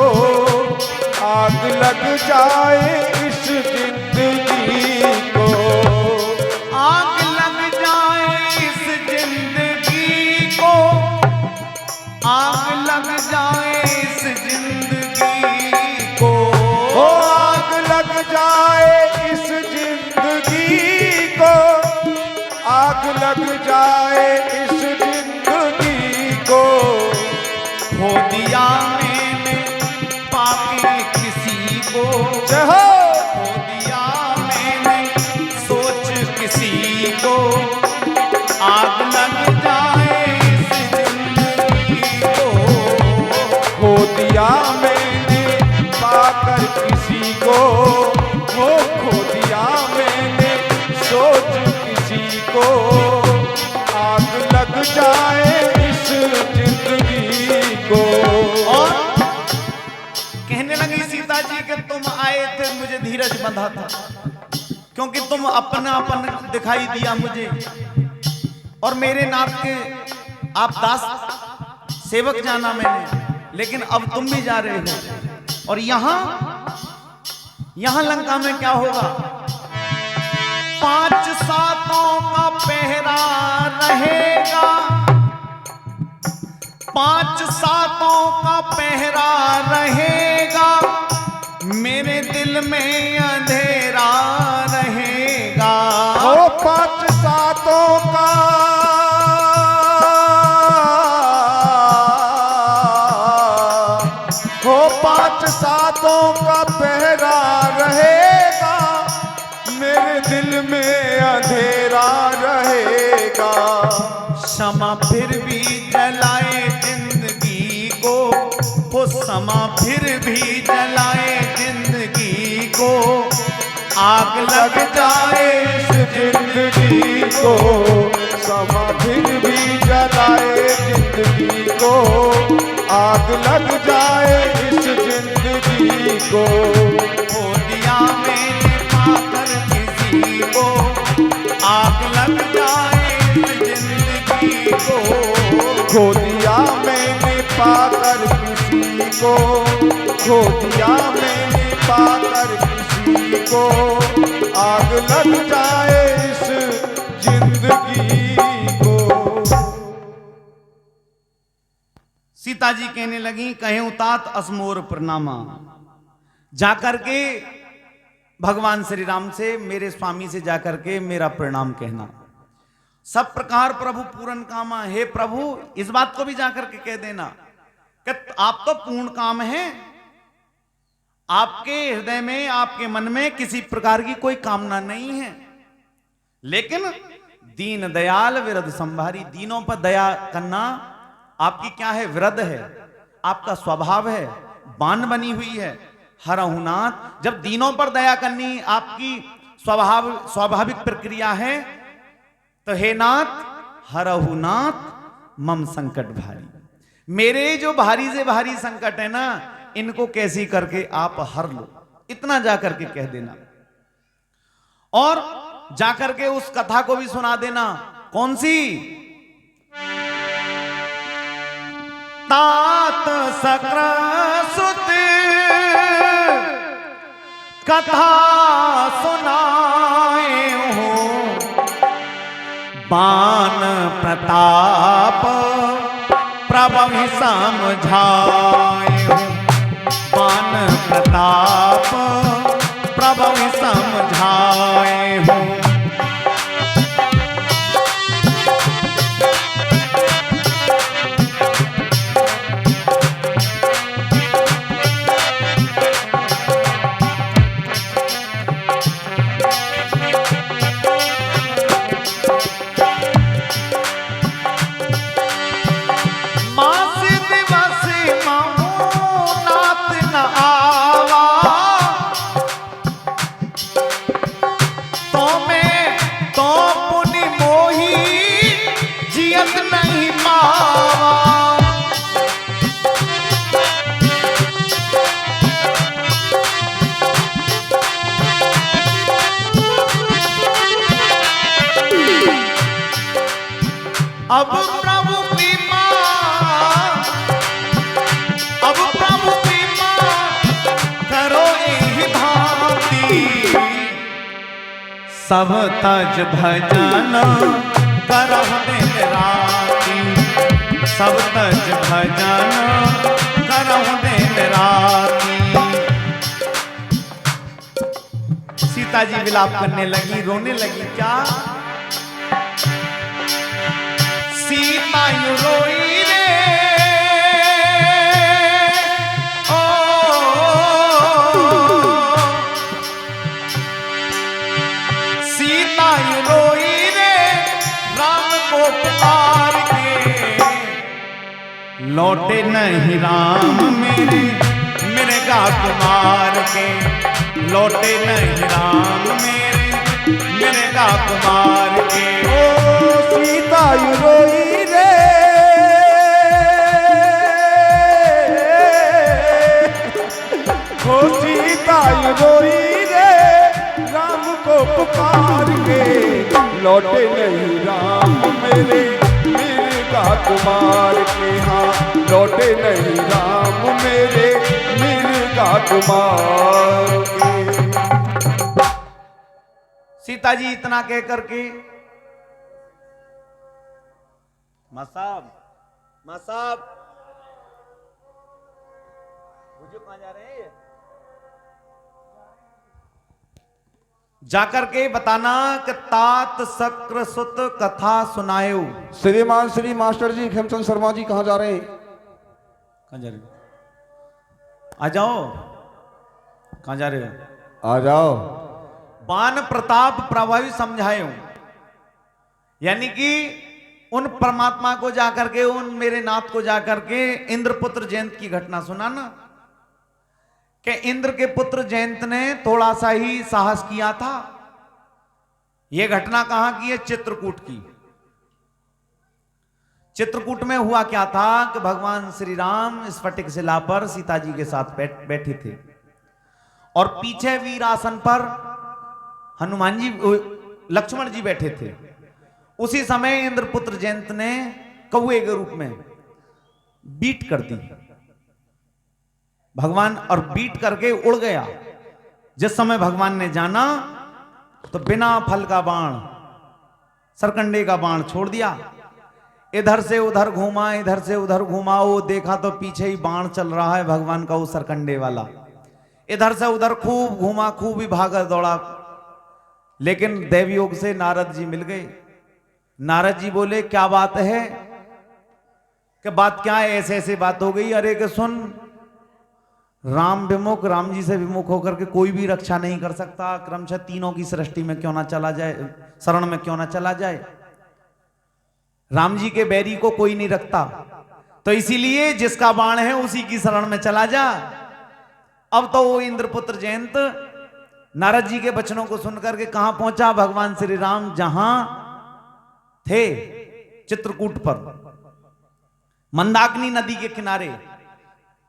आग लग जाए इस जिंदगी को। आग लग जाए इस जिंदगी को, आग लग जाए इस जिंदगी को। ओ आग लग जाए इस जिंदगी को, आग लग जाए इस जिंदगी को। खो दिया मैंने पाके किसी को, जय हो। खो दिया मैंने सोच किसी को, आग लग जाए इस जिंदगी को। खो दिया मैंने पाकर किसी को, वो खो दिया मैंने सोच किसी को, आग लग जाए इस जिंदगी को। और कहने लगी सीता जी कि तुम आए थे मुझे धीरज बंधा था, क्योंकि तुम अपनापन दिखाई दिया मुझे, और मेरे नाथ के आप दास सेवक जाना मैंने, लेकिन अब तुम भी जा रहे हो। और यहां लंका में क्या होगा? 5 सातों का पहरा रहेगा, 5 सातों का पहरा रहेगा, मेरे दिल में अंधेरा रहेगा। ओ 5 सातों का हो, 5 सातों का पहरा रहेगा, मेरे दिल में अंधेरा रहेगा। क्षमा फिर भी जलाए जिंदगी को, वो समा फिर भी जलाए जिंदगी को, आग लग जाए इस जिंदगी को। समा फिर भी जलाए जिंदगी को, आग लग जाए इस जिंदगी को। खो दिया मैंने पाकर किसी को, आग लग जाए इस जिंदगी को। खो दिया मैंने पाकर किसी को, खो दिया मैंने पाकर किसी को, आग लग जाए इस जिंदगी को। सीता जी कहने लगी कहे उतात असमोर प्रणामा, जाकर के भगवान श्री राम से, मेरे स्वामी से जाकर के मेरा प्रणाम कहना। सब प्रकार प्रभु पूर्ण कामा, हे प्रभु इस बात को भी जाकर के कह देना कि आप तो पूर्ण काम हैं, आपके हृदय में, आपके मन में किसी प्रकार की कोई कामना नहीं है, लेकिन दीन दयाल विरध संभारी, दीनों पर दया करना आपकी क्या है, विरध है, आपका स्वभाव है, बान बनी हुई है। हरहुनाथ, जब दीनों पर दया करनी आपकी स्वाभाविक प्रक्रिया है, तो हे नाथ हरहुनाथ मम संकट भारी, मेरे जो भारी से भारी संकट है ना, इनको कैसी करके आप हर लो, इतना जाकर के कह देना। और जाकर के उस कथा को भी सुना देना। कौन सी? तात सक्र सुत कथा सुनाए हो, बान प्रताप प्रभव समझाए हो, बान प्रताप प्रभव समझाए हो। अब प्रभु कृपा, अब प्रभु कृपा करो एहि भांति, सब तज भजन करहु दिन राति, सब तज भजन करहु दिन राति। सीता जी विलाप करने लगी, रोने लगी। क्या? सीता यू रोई रे, ओ सीता यू रोई रे, राम को पुकार के, लौटे नहीं राम मेरे मृगा कुमार के, लौटे नहीं राम मेरे मृगा कुमार के। ओ सीता यू रोई रे, ओ सीता यू रोई रे, राम को पुकार के, लौटे नहीं राम मेरे मृगा कुमार के। हाँ, लौटे नहीं राम मेरे मृगा कुमार के। सीता जी इतना कह करके, मां साहब मुझे कहां जा रहे हैं? जाकर के बताना कि तात सक्र सुत कथा सुनायो। श्रीमान श्री मास्टर जी खेमचंद शर्मा जी कहां जा रहे हैं? कहां जा रहे हो? आ जाओ। कहां जा रहे हो? आ जाओ। बान प्रताप प्रभावी समझाए, यानी कि उन परमात्मा को जाकर के, उन मेरे नाथ को जाकर के इंद्रपुत्र जयंत की घटना सुनाना कि इंद्र के पुत्र जयंत ने थोड़ा सा ही साहस किया था। यह घटना कहां की है? चित्रकूट की। चित्रकूट में हुआ क्या था कि भगवान श्री राम स्फटिक शिला पर सीता जी के साथ बैठे थे और पीछे वीरासन पर हनुमान जी, लक्ष्मण जी बैठे थे। उसी समय इंद्रपुत्र जयंत ने कौवे के रूप में बीट कर दी भगवान, और बीट करके उड़ गया। जिस समय भगवान ने जाना तो बिना फल का बाण, सरकंडे का बाण छोड़ दिया। इधर से उधर घूमा, इधर से उधर घूमा, वो देखा तो पीछे ही बाण चल रहा है भगवान का, वो सरकंडे वाला। इधर से उधर खूब घूमा, खूब ही भागा दौड़ा, लेकिन देवयोग से नारद जी मिल गए। नारद जी बोले, क्या बात है? कि बात क्या है? ऐसे ऐसे बात हो गई। अरे कि सुन, राम विमुख, राम जी से विमुख होकर के कोई भी रक्षा नहीं कर सकता। क्रमशः तीनों की सृष्टि में क्यों ना चला जाए, शरण में क्यों ना चला जाए। राम जी के बैरी को कोई नहीं रखता, तो इसीलिए जिसका बाण है उसी की शरण में चला जा। अब तो वो इंद्रपुत्र जयंत नारद जी के वचनों को सुनकर के कहां पहुंचा? भगवान श्री राम जहां थे चित्रकूट पर, मंदाकिनी नदी के किनारे,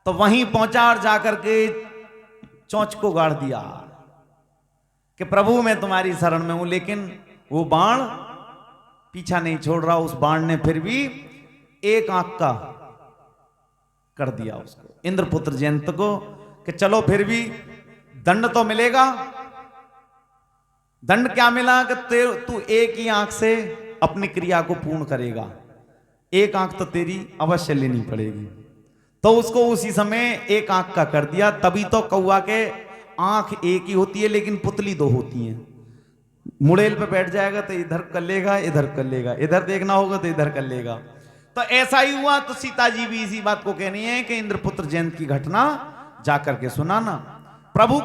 तो वहीं पहुंचा और जाकर के चोंच को गाड़ दिया कि प्रभु मैं तुम्हारी शरण में हूं। लेकिन वो बाण पीछा नहीं छोड़ रहा। उस बाण ने फिर भी एक आंख का कर दिया उसको, इंद्रपुत्र जयंत को, कि चलो फिर भी दंड तो मिलेगा। दंड क्या मिला? कि तू एक ही आंख से अपनी क्रिया को पूर्ण करेगा, एक आंख तो तेरी अवश्य लेनी पड़ेगी। तो उसको उसी समय एक आंख का कर दिया। तभी तो कौआ के आंख एक ही होती है लेकिन पुतली दो होती हैं। मुड़ेल पे बैठ जाएगा तो इधर कर लेगा, इधर कर लेगा, इधर देखना होगा तो इधर कर लेगा। तो ऐसा ही हुआ। तो सीता जी भी इसी बात को कहनी है कि इंद्रपुत्र जयंत की घटना जाकर के सुनाना, प्रभु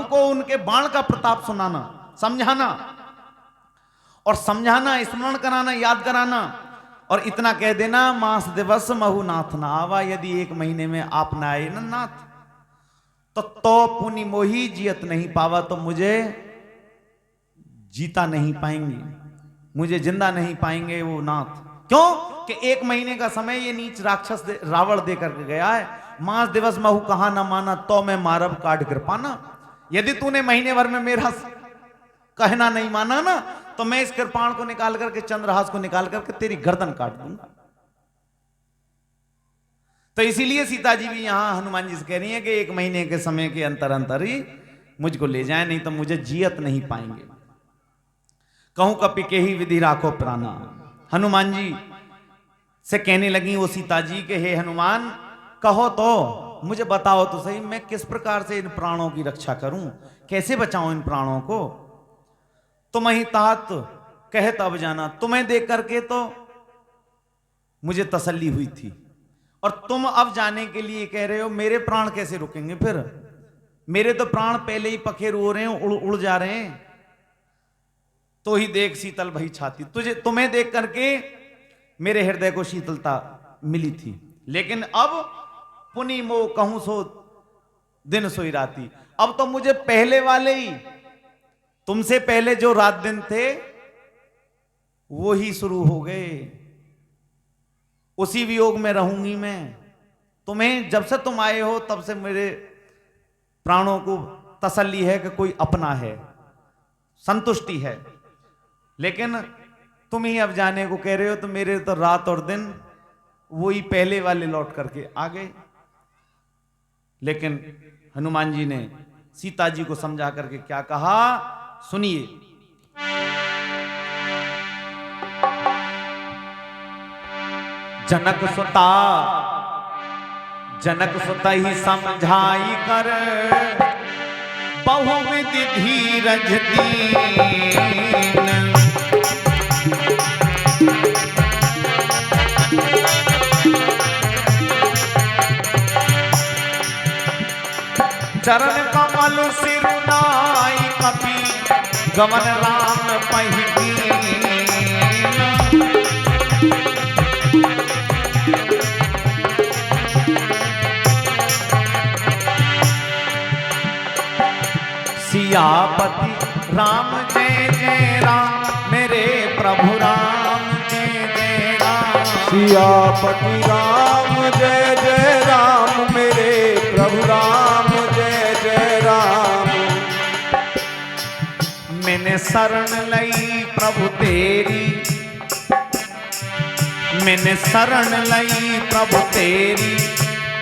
को उनके बाण का प्रताप सुनाना, समझाना और समझाना, स्मरण कराना, याद कराना। और इतना कह देना, मास दिवस महु नाथ ना आवा, यदि 1 महीने में आप ना आए ना नाथ, तो पुनि मोही जियत नहीं पावा, तो मुझे जीता नहीं पाएंगे, मुझे जिंदा नहीं पाएंगे वो नाथ। क्यों? कि 1 महीने का समय ये नीच राक्षस रावण दे करके गया है। मास दिवस महु कहा ना माना, तो मैं मारब काट कृपाना। यदि तूने महीने भर में मेरा कहना नहीं माना ना, तो मैं इस कृपाण को निकाल करके, चंद्रहास को निकाल करके तेरी गर्दन काट दूंगा। तो इसीलिए सीता जी भी यहां हनुमान जी से कह रही है कि 1 महीने के समय के अंतर अंतर ही मुझको ले जाए, नहीं तो मुझे जियत नहीं पाएंगे। कहूं कपि के ही विधि राखो प्राणा। हनुमान जी से कहने लगी वो सीता जी के हे हनुमान, कहो तो मुझे बताओ तो सही, मैं किस प्रकार से इन प्राणों की रक्षा करूं, कैसे बचाऊं इन प्राणों को। तुम ही तात कहत अब जाना, तुम्हें देख करके तो मुझे तसल्ली हुई थी, और तुम अब जाने के लिए कह रहे हो मेरे प्राण कैसे रुकेंगे? फिर मेरे तो प्राण पहले ही पखेरु हो रहे हैं, उड़ जा रहे हैं। तो ही देख शीतल भई छाती, तुम्हें देख करके मेरे हृदय को शीतलता मिली थी। लेकिन अब पुनि मो कहूं सो दिन सोई राती, अब तो मुझे पहले वाले ही, तुमसे पहले जो रात दिन थे वो ही शुरू हो गए, उसी वियोग में रहूंगी मैं। तुम्हें जब से तुम आए हो तब से मेरे प्राणों को तसल्ली है कि कोई अपना है, संतुष्टि है। लेकिन तुम ही अब जाने को कह रहे हो, तो मेरे तो रात और दिन वही पहले वाले लौट करके आ गए। लेकिन हनुमान जी ने सीता जी को समझा करके क्या कहा, सुनिए। जनक सुता ही समझाई कर, बहुविधि धीरज दीन। चरण कमल सिरुनाई कपि, गमन राम पहिकी। सियापति राम जय जय राम, मेरे प्रभु राम जय जय राम। सियापति राम जय जय राम, मेरे प्रभु राम जय जय राम। मैंने शरण लई प्रभु तेरी, मैंने शरण लई प्रभु तेरी,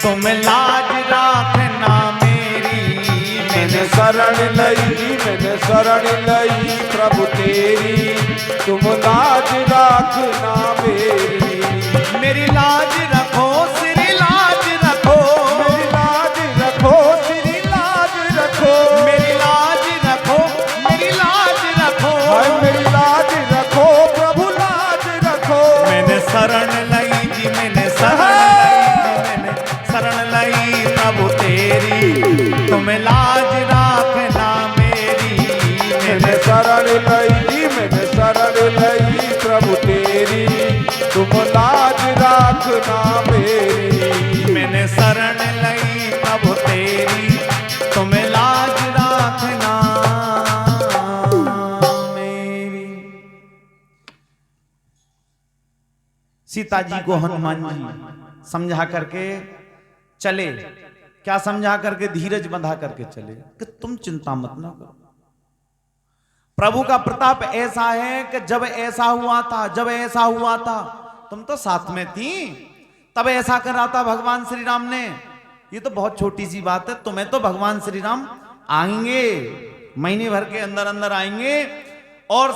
तुम लाज राखना मेरी। मैंने शरण लई प्रभु तेरी, तुम लाज राखना मेरी। मेरी लाज रखो श्री लाज रखो, मेरी लाज रखो श्री लाज रखो। मेरी लाज रखो, मेरी लाज रखो, मेरी लाज रखो प्रभु लाज रखो। मैंने शरण लई जी, मैंने शरण लई जी, मैंने शरण लई प्रभु तेरी। ना मेरी। मैंने शरण लई प्रभु तेरी, तुम्हें लाज राखना मेरी। सीता जी को हनुमान जी समझा करके चले। क्या समझा करके? धीरज बंधा करके चले कि तुम चिंता मत ना करो। प्रभु का प्रताप ऐसा है कि जब ऐसा हुआ था, तुम तो साथ में थी, तब ऐसा कर रहा था भगवान श्री राम ने। ये तो बहुत छोटी सी बात है, तुम्हें तो भगवान श्री राम आएंगे, महीने भर के अंदर अंदर आएंगे और